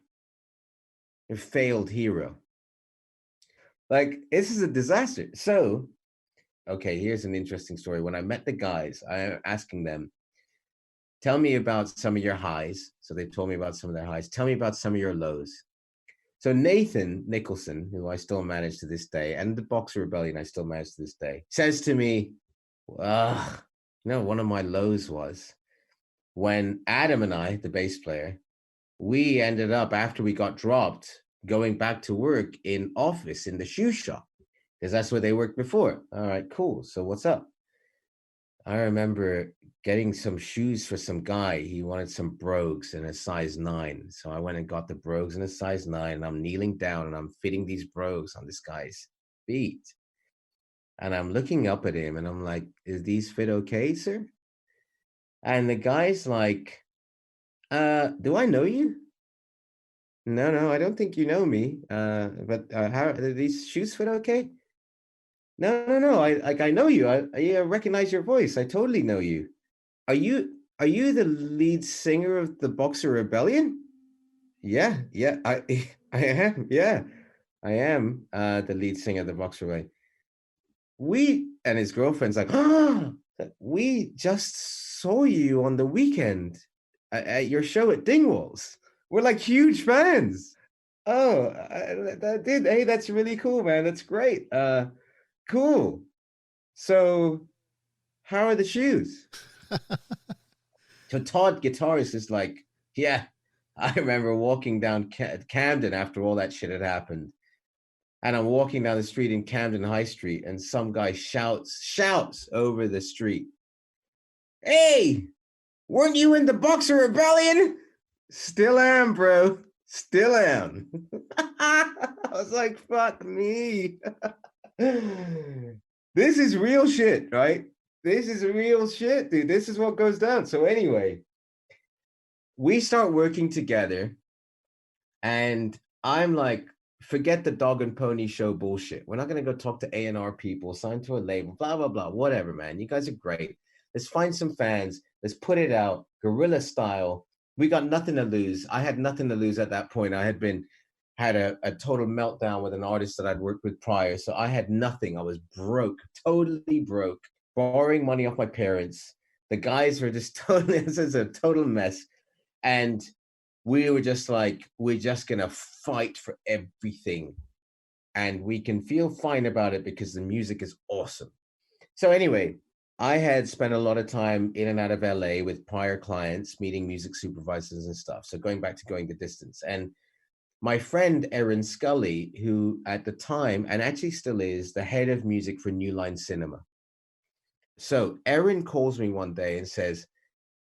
They're a failed hero. Like, this is a disaster. So, okay, here's an interesting story. When I met the guys, I'm asking them, tell me about some of your highs. So they told me about some of their highs. Tell me about some of your lows. So Nathan Nicholson, who I still manage to this day, and the Boxer Rebellion I still manage to this day, says to me, one of my lows was when Adam and I, the bass player, we ended up, after we got dropped, going back to work in office in the shoe shop, because that's where they worked before. All right, cool. So what's up? I remember getting some shoes for some guy. He wanted some brogues in a size 9. So I went and got the brogues in a size 9, and I'm kneeling down and I'm fitting these brogues on this guy's feet. And I'm looking up at him and I'm like, is these fit okay, sir? And the guy's like, do I know you? No, I don't think you know me. But how do these shoes fit okay? No. I know you. I recognize your voice. I totally know you. Are you the lead singer of the Boxer Rebellion? Yeah, I am. Yeah, I am the lead singer of the Boxer Rebellion. And his girlfriend's like, we just saw you on the weekend at your show at Dingwalls. We're like huge fans. Oh, dude, hey, that's really cool, man. That's great. Cool. So, how are the shoes? So Todd, guitarist, is like, yeah, I remember walking down Camden after all that shit had happened. And I'm walking down the street in Camden High Street, and some guy shouts over the street, hey, weren't you in the Boxer Rebellion? Still am, bro. Still am. I was like, fuck me. This is real shit, right? This is real shit, dude. This is what goes down. So anyway, we start working together, and I'm like, forget the dog and pony show bullshit. We're not going to go talk to A&R people, sign to a label, blah, blah, blah, whatever, man. You guys are great. Let's find some fans. Let's put it out, guerrilla style. We got nothing to lose. I had nothing to lose at that point. I had a total meltdown with an artist that I'd worked with prior. So I had nothing. I was broke, totally broke, borrowing money off my parents. The guys were just totally, this is a total mess. And we were just like, we're just going to fight for everything. And we can feel fine about it because the music is awesome. So anyway, I had spent a lot of time in and out of LA with prior clients, meeting music supervisors and stuff. So going back to Going the Distance. And my friend, Erin Scully, who at the time, and actually still is, the head of music for New Line Cinema. So Erin calls me one day and says,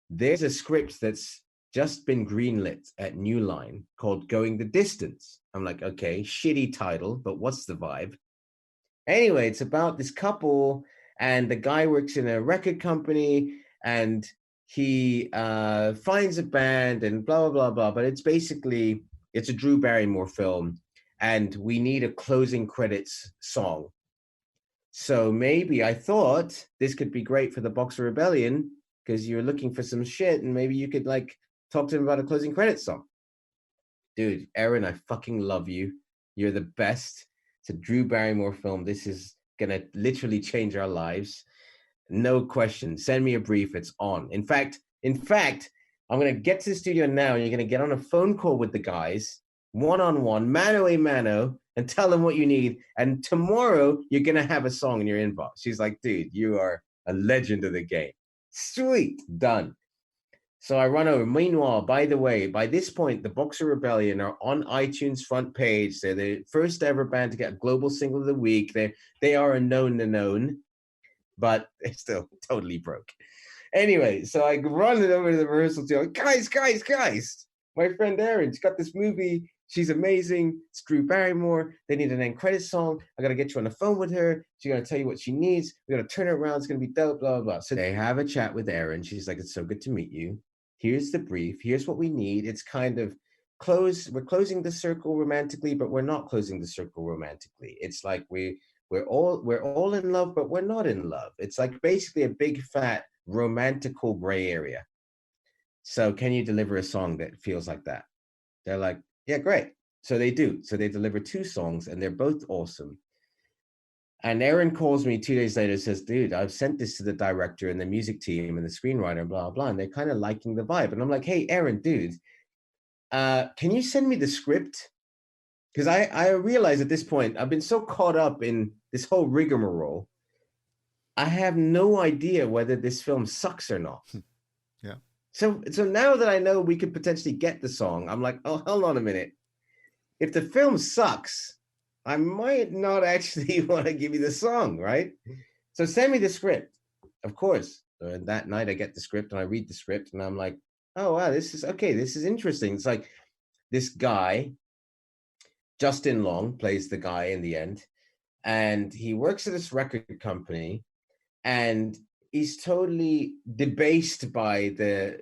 there's a script that's just been greenlit at New Line called Going the Distance. I'm like, okay, shitty title, but what's the vibe? Anyway, it's about this couple, and the guy works in a record company, and he finds a band and blah, blah, blah, blah. But it's basically, it's a Drew Barrymore film, and we need a closing credits song. So maybe I thought this could be great for the Boxer Rebellion, because you're looking for some shit, and maybe you could like talk to him about a closing credits song. Dude, Erin, I fucking love you. You're the best. It's a Drew Barrymore film. This is gonna literally change our lives. No question. Send me a brief. It's on. In fact, I'm gonna get to the studio now, and you're gonna get on a phone call with the guys, one-on-one, mano a mano, and tell them what you need. And tomorrow you're gonna have a song in your inbox. She's like, dude, you are a legend of the game. Sweet, done. So I run over. Meanwhile, by the way, by this point, the Boxer Rebellion are on iTunes front page. They're the first ever band to get a global single of the week. They are a known, but they're still totally broke. Anyway, so I run it over to the rehearsal team. Guys. My friend Erin, she's got this movie. She's amazing. It's Drew Barrymore. They need an end credit song. I got to get you on the phone with her. She's going to tell you what she needs. We got to turn it around. It's going to be dope, blah, blah, blah. So they have a chat with Erin. She's like, it's so good to meet you. Here's the brief. Here's what we need. It's kind of we're closing the circle romantically, but we're not closing the circle romantically. It's like we're all in love, but we're not in love. It's like basically a big fat romantical gray area. So can you deliver a song that feels like that? They're like, yeah, great. So they do. So they deliver 2 songs and they're both awesome. And Erin calls me 2 days later and says, dude, I've sent this to the director and the music team and the screenwriter, blah, blah, and they're kind of liking the vibe. And I'm like, hey, Erin, dude, can you send me the script? Because I realize at this point, I've been so caught up in this whole rigmarole, I have no idea whether this film sucks or not. Yeah. So now that I know we could potentially get the song, I'm like, oh, hold on a minute. If the film sucks, I might not actually want to give you the song, right? So send me the script. Of course. That night I get the script and I read the script and I'm like, oh, wow, this is interesting. It's like this guy, Justin Long, plays the guy in the end, and he works at this record company, and he's totally debased by the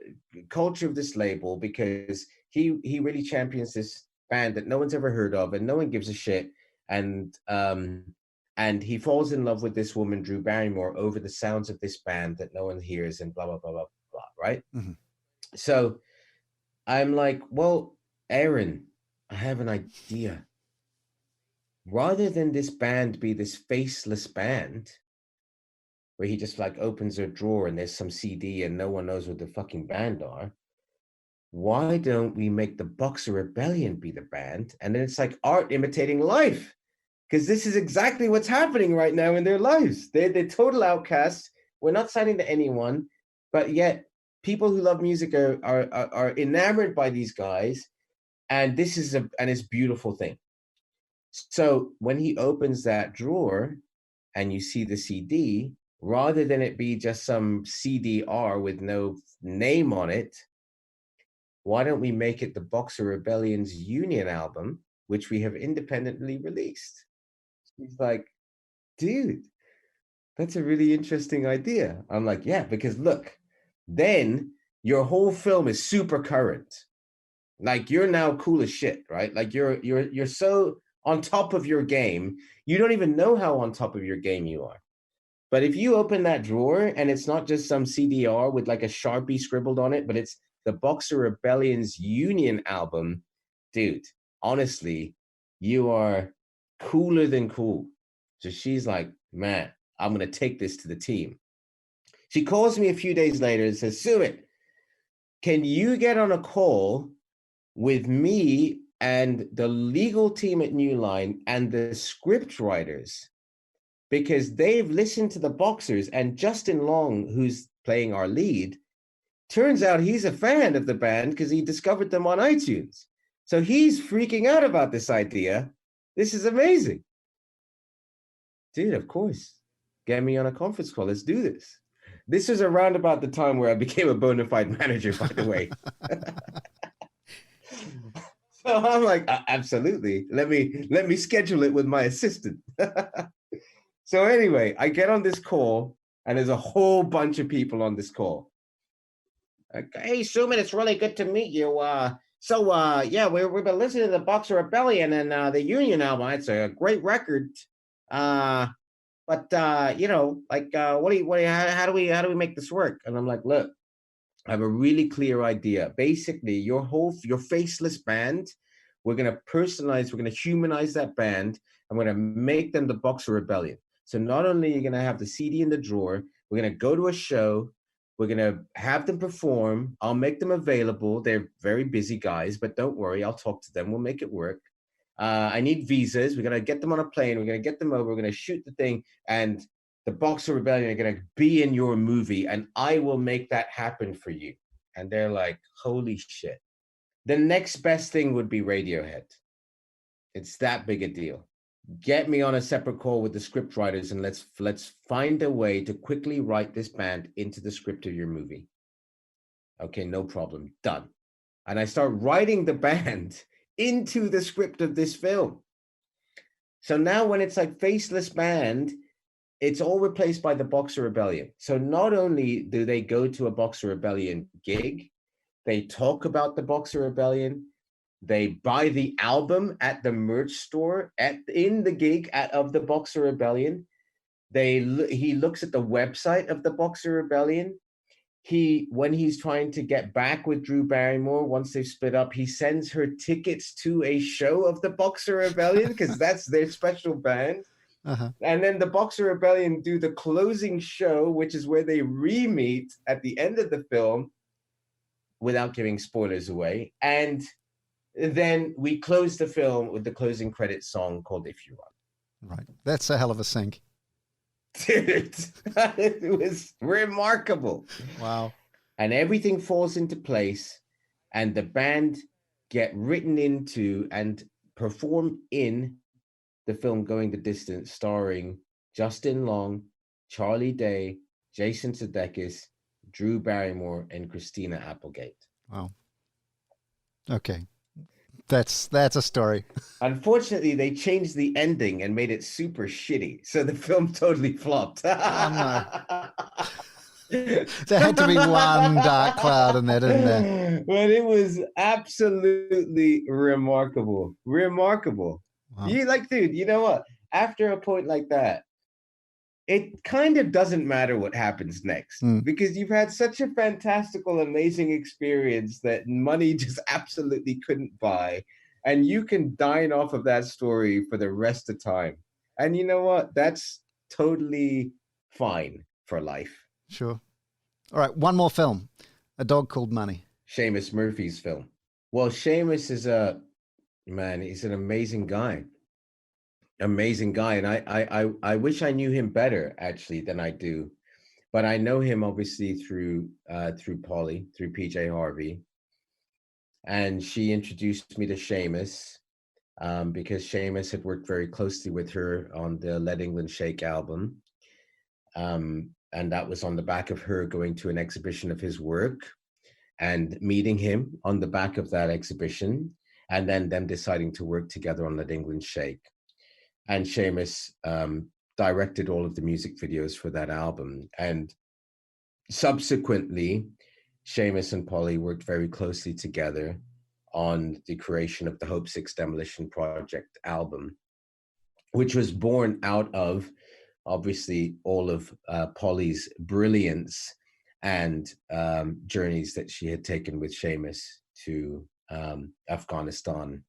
culture of this label because he really champions this band that no one's ever heard of and no one gives a shit. And he falls in love with this woman, Drew Barrymore, over the sounds of this band that no one hears and blah, blah, blah, blah, blah, right? Mm-hmm. So I'm like, well, Erin, I have an idea. Rather than this band be this faceless band where he just like opens a drawer and there's some CD and no one knows what the fucking band are, why don't we make the Boxer Rebellion be the band? And then it's like art imitating life. Because this is exactly what's happening right now in their lives. They're total outcasts. We're not signing to anyone, but yet people who love music are enamored by these guys. And this is it's a beautiful thing. So when he opens that drawer and you see the CD, rather than it be just some CDR with no name on it, why don't we make it the Boxer Rebellion's Union album, which we have independently released? He's like, dude, that's a really interesting idea. I'm like, yeah, because look, then your whole film is super current. Like you're now cool as shit, right? Like you're so on top of your game. You don't even know how on top of your game you are. But if you open that drawer and it's not just some CDR with like a Sharpie scribbled on it, but it's the Boxer Rebellion's Union album, dude, honestly, you are cooler than cool. So she's like, man, I'm going to take this to the team. She calls me a few days later and says, Sumit, can you get on a call with me and the legal team at New Line and the script writers? Because they've listened to the Boxers, and Justin Long, who's playing our lead, turns out he's a fan of the band because he discovered them on iTunes. So he's freaking out about this idea. This is amazing. Dude, of course. Get me on a conference call. Let's do this. This is around about the time where I became a bona fide manager, by the way. So I'm like, absolutely. Let me schedule it with my assistant. So anyway, I get on this call and there's a whole bunch of people on this call. Hey, Sumit, it's really good to meet you. Yeah, we've been listening to the Boxer Rebellion and the Union album. It's a great record. But you know, like, how do we make this work? And I'm like, look, I have a really clear idea. Basically, your faceless band, we're gonna personalize, we're gonna humanize that band, and we're gonna make them the Boxer Rebellion. So not only are you gonna have the CD in the drawer, we're gonna go to a show, we're gonna have them perform. I'll make them available. They're very busy guys, but don't worry, I'll talk to them. We'll make it work. I need visas. We're gonna get them on a plane. We're gonna get them over. We're gonna shoot the thing, and the Boxer Rebellion are gonna be in your movie, and I will make that happen for you. And they're like, holy shit. The next best thing would be Radiohead. It's that big a deal. Get me on a separate call with the script writers and let's find a way to quickly write this band into the script of your movie. Okay, no problem. Done. And I start writing the band into the script of this film. So now when it's like Faceless Band, it's all replaced by the Boxer Rebellion. So not only do they go to a Boxer Rebellion gig, they talk about the Boxer Rebellion, they buy the album at the merch store in the gig of the Boxer Rebellion. He looks at the website of the Boxer Rebellion. When he's trying to get back with Drew Barrymore, once they've split up, he sends her tickets to a show of the Boxer Rebellion because that's their special band. Uh-huh. And then the Boxer Rebellion do the closing show, which is where they re-meet at the end of the film, without giving spoilers away. And then we close the film with the closing credits song called If You Run. Right. That's a hell of a sync. Dude, it was remarkable. Wow. And everything falls into place, and the band get written into and perform in the film Going the Distance, starring Justin Long, Charlie Day, Jason Sudeikis, Drew Barrymore, and Christina Applegate. Wow. Okay. That's a story. Unfortunately, they changed the ending and made it super shitty, so the film totally flopped. Oh, no. There had to be one dark cloud in there, didn't there? But it was absolutely remarkable. Remarkable. Wow. Dude, you know what? After a point like that, it kind of doesn't matter what happens next because you've had such a fantastical, amazing experience that money just absolutely couldn't buy. And you can dine off of that story for the rest of time. And you know what? That's totally fine for life. Sure. All right. One more film, A Dog Called Money. Seamus Murphy's film. Well, Seamus is he's an amazing guy. Amazing guy. And I wish I knew him better actually than I do. But I know him obviously through Polly, through PJ Harvey. And she introduced me to Seamus because Seamus had worked very closely with her on the Let England Shake album. And that was on the back of her going to an exhibition of his work and meeting him on the back of that exhibition, and then them deciding to work together on Let England Shake. And Seamus directed all of the music videos for that album. And subsequently, Seamus and Polly worked very closely together on the creation of the Hope 6 Demolition Project album, which was born out of, obviously, all of Polly's brilliance and journeys that she had taken with Seamus to Afghanistan,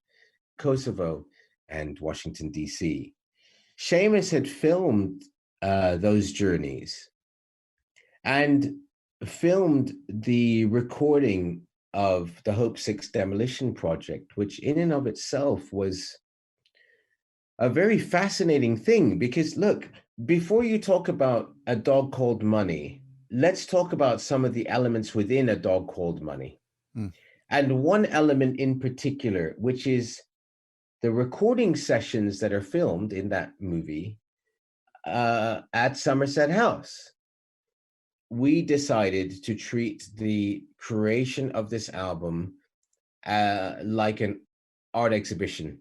Kosovo, and Washington, D.C. Seamus had filmed those journeys and filmed the recording of the Hope 6 Demolition Project, which in and of itself was a very fascinating thing. Because look, before you talk about A Dog Called Money, let's talk about some of the elements within A Dog Called Money. And one element in particular, which is the recording sessions that are filmed in that movie at Somerset House. We decided to treat the creation of this album like an art exhibition.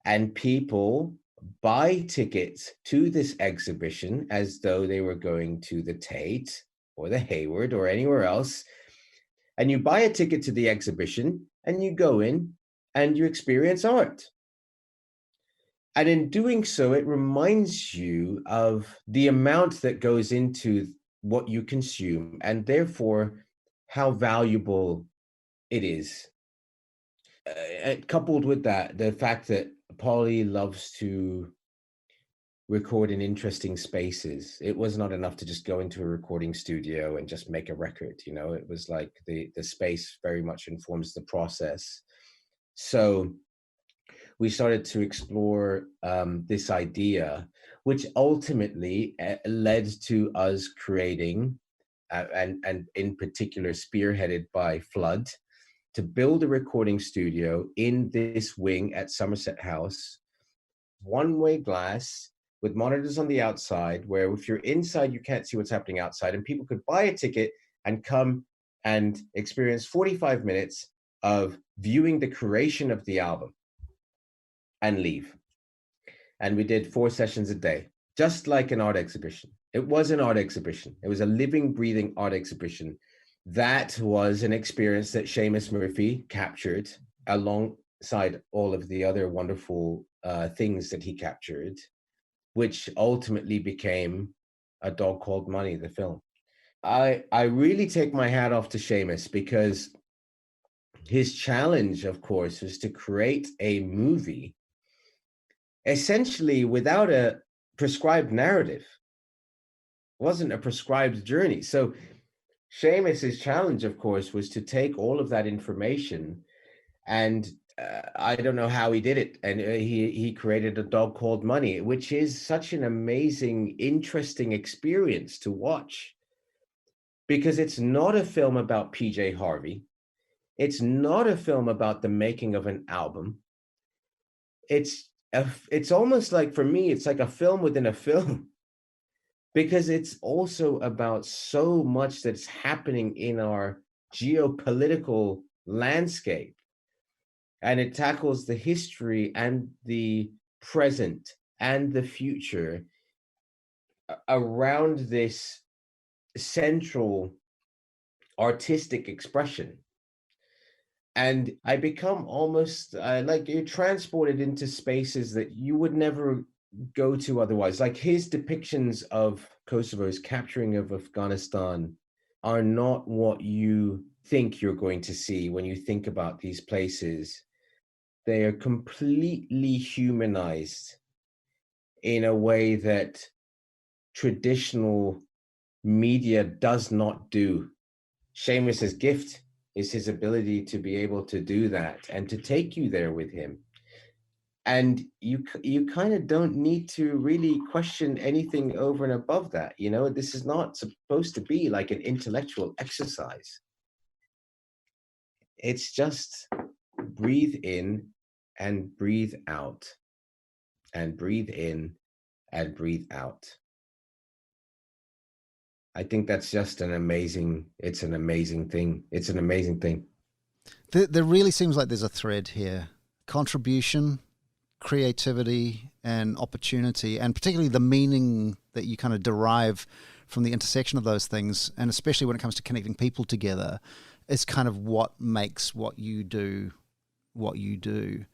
And people buy tickets to this exhibition as though they were going to the Tate or the Hayward or anywhere else. And you buy a ticket to the exhibition and you go in and you experience art. And in doing so, it reminds you of the amount that goes into what you consume and therefore how valuable it is. Coupled with that, the fact that Polly loves to record in interesting spaces. It was not enough to just go into a recording studio and just make a record, you know. It was like the space very much informs the process. So we started to explore this idea, which ultimately led to us creating and in particular spearheaded by Flood, to build a recording studio in this wing at Somerset House, one-way glass with monitors on the outside, where if you're inside, you can't see what's happening outside, and people could buy a ticket and come and experience 45 minutes of viewing the creation of the album and leave. And we did 4 sessions a day, just like an art exhibition. It was an art exhibition. It was a living, breathing art exhibition. That was an experience that Seamus Murphy captured alongside all of the other wonderful things that he captured, which ultimately became A Dog Called Money, the film. I really take my hat off to Seamus, because his challenge, of course, was to create a movie essentially without a prescribed narrative. It wasn't a prescribed journey. So Seamus's challenge, of course, was to take all of that information, and I don't know how he did it. And he created A Dog Called Money, which is such an amazing, interesting experience to watch, because it's not a film about PJ Harvey. It's not a film about the making of an album. It's almost like, for me, it's like a film within a film, because it's also about so much that's happening in our geopolitical landscape. And it tackles the history and the present and the future around this central artistic expression. And I become almost like you're transported into spaces that you would never go to otherwise. Like his depictions of Kosovo's capturing of Afghanistan are not what you think you're going to see when you think about these places. They are completely humanized in a way that traditional media does not do. Seamus's gift is his ability to be able to do that and to take you there with him. And you kind of don't need to really question anything over and above that. You know, this is not supposed to be like an intellectual exercise. It's just breathe in and breathe out, and breathe in and breathe out. I think that's just an amazing thing. It's an amazing thing. There really seems like there's a thread here. Contribution, creativity, and opportunity, and particularly the meaning that you kind of derive from the intersection of those things, and especially when it comes to connecting people together, is kind of what makes what you do what you do.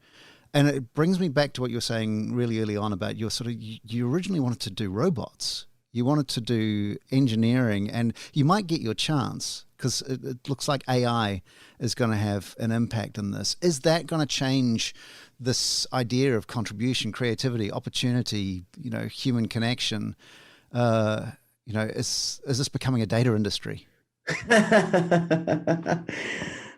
And it brings me back to what you were saying really early on about your sort of, you originally wanted to do robots. You wanted to do engineering, and you might get your chance because it looks like AI is going to have an impact in this. Is that going to change this idea of contribution, creativity, opportunity, you know, human connection? You know, is this becoming a data industry?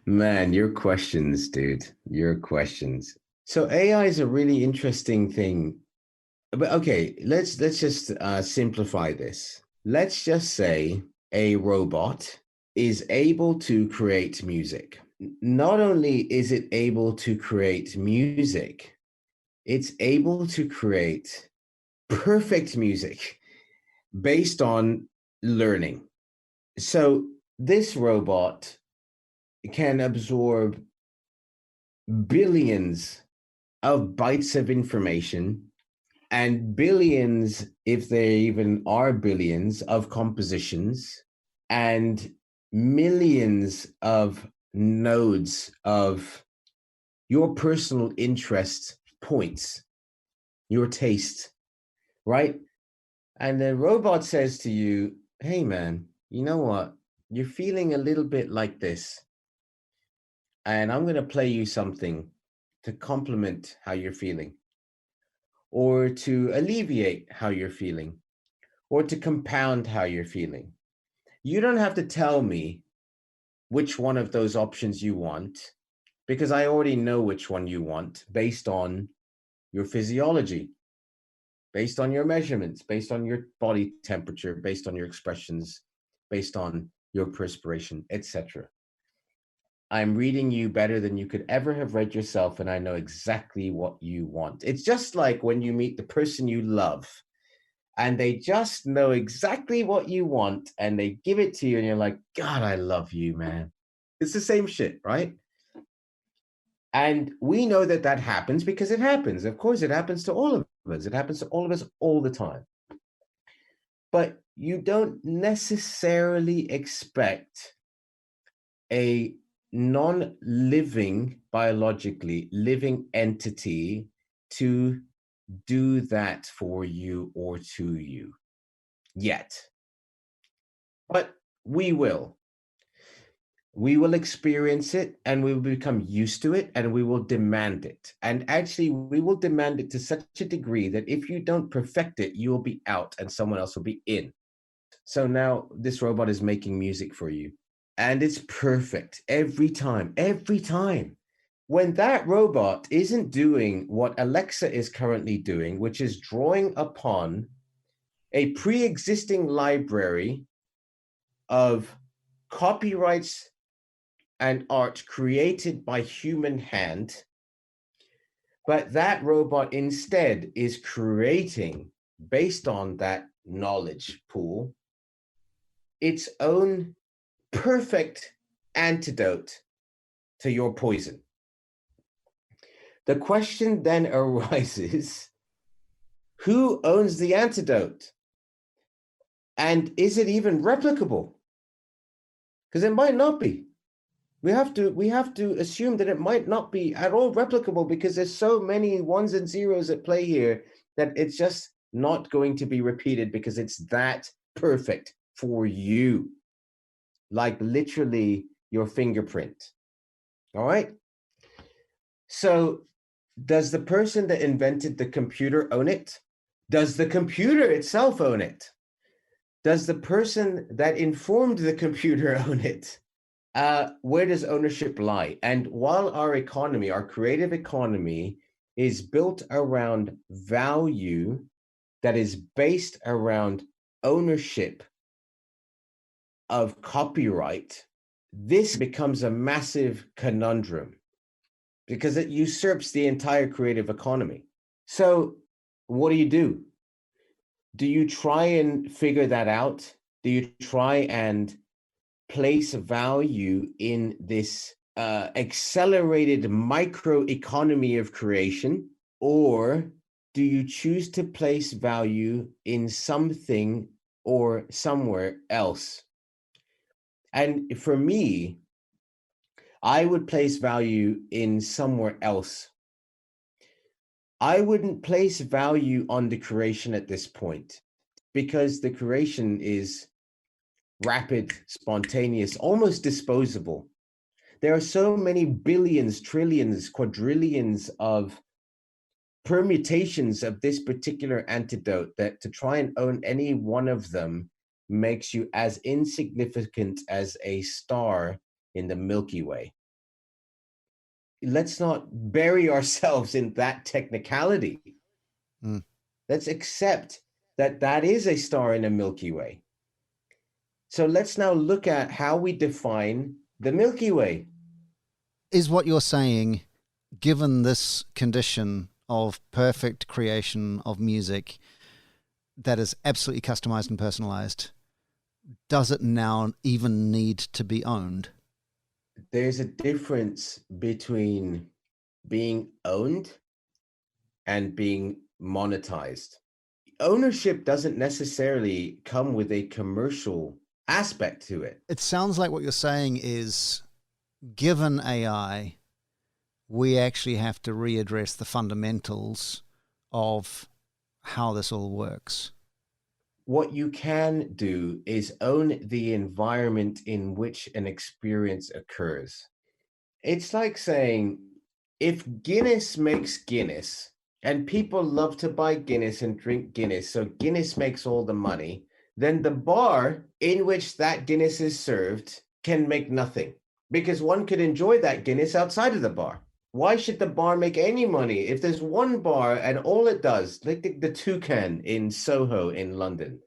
Man, your questions, dude. Your questions. So AI is a really interesting thing. But okay, let's just simplify this. Let's just say a robot is able to create music. Not only is it able to create music, it's able to create perfect music based on learning. So this robot can absorb billions of bytes of information and billions, if there even are billions, of compositions, and millions of nodes of your personal interest points, your taste, right? And the robot says to you, hey man, you know what? You're feeling a little bit like this. And I'm going to play you something to complement how you're feeling, or to alleviate how you're feeling, or to compound how you're feeling. You don't have to tell me which one of those options you want, because I already know which one you want based on your physiology, based on your measurements, based on your body temperature, based on your expressions, based on your perspiration, etc. I'm reading you better than you could ever have read yourself, and I know exactly what you want. It's just like when you meet the person you love and they just know exactly what you want and they give it to you and you're like, God, I love you, man. It's the same shit, right? And we know that that happens because it happens. Of course, it happens to all of us. It happens to all of us all the time. But you don't necessarily expect a non-living, biologically living entity to do that for you or to you yet. But we will. We will experience it and we will become used to it and we will demand it. And actually, we will demand it to such a degree that if you don't perfect it, you will be out and someone else will be in. So now this robot is making music for you. And it's perfect every time, every time. When that robot isn't doing what Alexa is currently doing, which is drawing upon a pre-existing library of copyrights and art created by human hand, but that robot instead is creating, based on that knowledge pool, its own perfect antidote to your poison. The question then arises, who owns the antidote? And is it even replicable? Because it might not be. We have to assume that it might not be at all replicable because there's so many ones and zeros at play here that it's just not going to be repeated because it's that perfect for you. Like literally your fingerprint. All right? So does the person that invented the computer own it? Does the computer itself own it? Does the person that informed the computer own it? Where does ownership lie? And while our economy, our creative economy, is built around value that is based around ownership of copyright, this becomes a massive conundrum because it usurps the entire creative economy. So what do? Do you try and figure that out? Do you try and place value in this accelerated microeconomy of creation? Or do you choose to place value in something or somewhere else? And for me, I would place value in somewhere else. I wouldn't place value on the creation at this point because the creation is rapid, spontaneous, almost disposable. There are so many billions, trillions, quadrillions of permutations of this particular antidote that to try and own any one of them makes you as insignificant as a star in the Milky Way. Let's not bury ourselves in that technicality. Let's accept that that is a star in the Milky Way. So let's now look at how we define the Milky Way. Is what you're saying, given this condition of perfect creation of music that is absolutely customized and personalized, does it now even need to be owned? There's a difference between being owned and being monetized. Ownership doesn't necessarily come with a commercial aspect to it. It sounds like what you're saying is, given AI, we actually have to readdress the fundamentals of how this all works. What you can do is own the environment in which an experience occurs. It's like saying, if Guinness makes Guinness, and people love to buy Guinness and drink Guinness, so Guinness makes all the money, then the bar in which that Guinness is served can make nothing, because one could enjoy that Guinness outside of the bar. Why should the bar make any money if there's one bar and all it does, like the Toucan in Soho in London,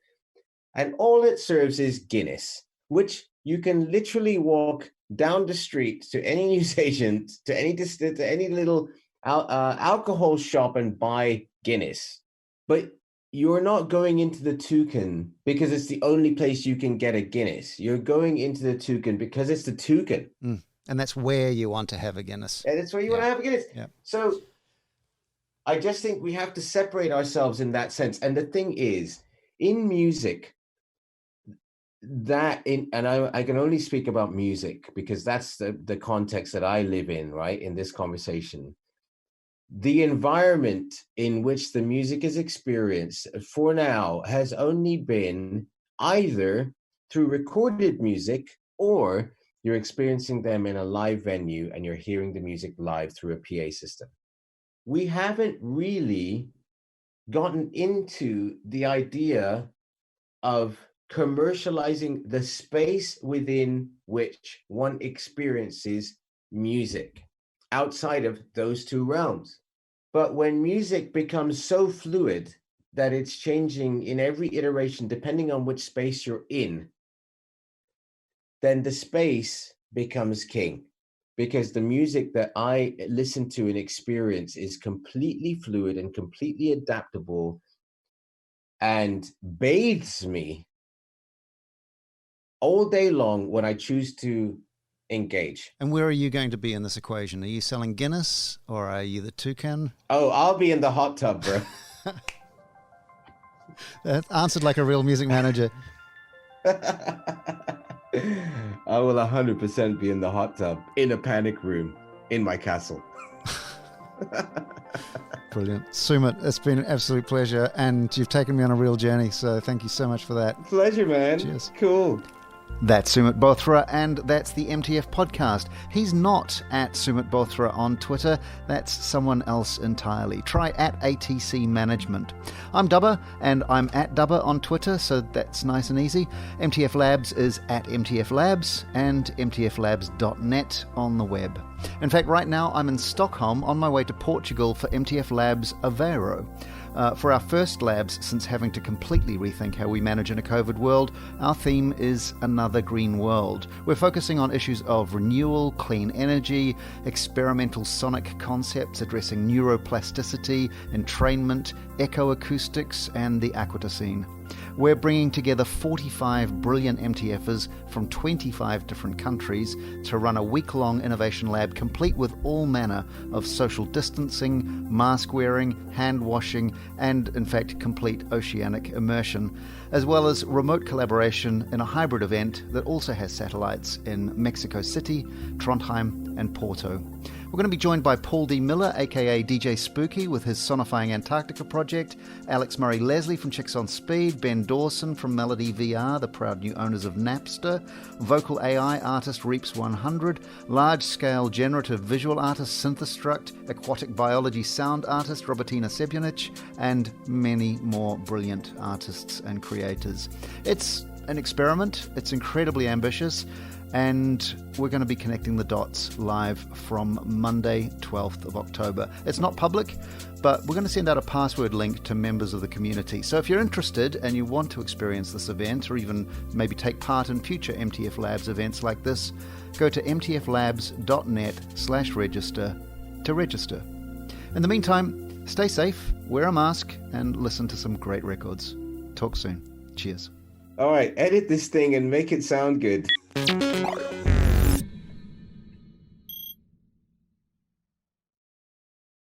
and all it serves is Guinness? which you can literally walk down the street to any newsagent, to any little alcohol shop and buy Guinness. But you're not going into the Toucan because it's the only place you can get a Guinness. You're going into the Toucan because it's the Toucan. And that's where you want to have a Guinness. And it's where you want to have a Guinness. Yeah. So I just think we have to separate ourselves in that sense. And the thing is, in music, I can only speak about music because that's the context that I live in, right, in this conversation. The environment in which the music is experienced for now has only been either through recorded music, or you're experiencing them in a live venue and you're hearing the music live through a PA system. We haven't really gotten into the idea of commercializing the space within which one experiences music outside of those two realms. But when music becomes so fluid that it's changing in every iteration, depending on which space you're in, then the space becomes king, because the music that I listen to and experience is completely fluid and completely adaptable and bathes me all day long when I choose to engage. And where are you going to be in this equation? Are you selling Guinness or are you the Toucan? Oh, I'll be in the hot tub, bro. That answered like a real music manager. I will 100% be in the hot tub, in a panic room, in my castle. Brilliant. Sumit, it's been an absolute pleasure, and you've taken me on a real journey, so thank you so much for that. Pleasure, man. Cheers. Cool. That's Sumit Bothra, and that's the MTF podcast. He's not at Sumit Bothra on Twitter. That's someone else entirely. Try at ATC Management. I'm Dubber, and I'm at Dubber on Twitter, so that's nice and easy. MTF Labs is at MTF Labs, and mtflabs.net on the web. In fact, right now I'm in Stockholm on my way to Portugal for MTF Labs Aveiro. For our first labs since having to completely rethink how we manage in a COVID world, our theme is Another Green World. We're focusing on issues of renewal, clean energy, experimental sonic concepts addressing neuroplasticity, entrainment, ecoacoustics, and the aquatic scene. We're bringing together 45 brilliant MTFers from 25 different countries to run a week-long innovation lab complete with all manner of social distancing, mask wearing, hand washing, and in fact complete oceanic immersion, as well as remote collaboration in a hybrid event that also has satellites in Mexico City, Trondheim, and Porto. We're going to be joined by Paul D. Miller, aka DJ Spooky, with his Sonifying Antarctica project, Alex Murray Leslie from Chicks on Speed, Ben Dawson from Melody VR, the proud new owners of Napster, vocal AI artist Reaps 100, large-scale generative visual artist Synthestruct, aquatic biology sound artist Robertina Sebjanic, and many more brilliant artists and creators. It's an experiment. It's incredibly ambitious. And we're going to be connecting the dots live from Monday, 12th of October. It's not public, but we're going to send out a password link to members of the community. So if you're interested and you want to experience this event, or even maybe take part in future MTF Labs events like this, go to mtflabs.net/register to register. In the meantime, stay safe, wear a mask, and listen to some great records. Talk soon. Cheers. All right, edit this thing and make it sound good.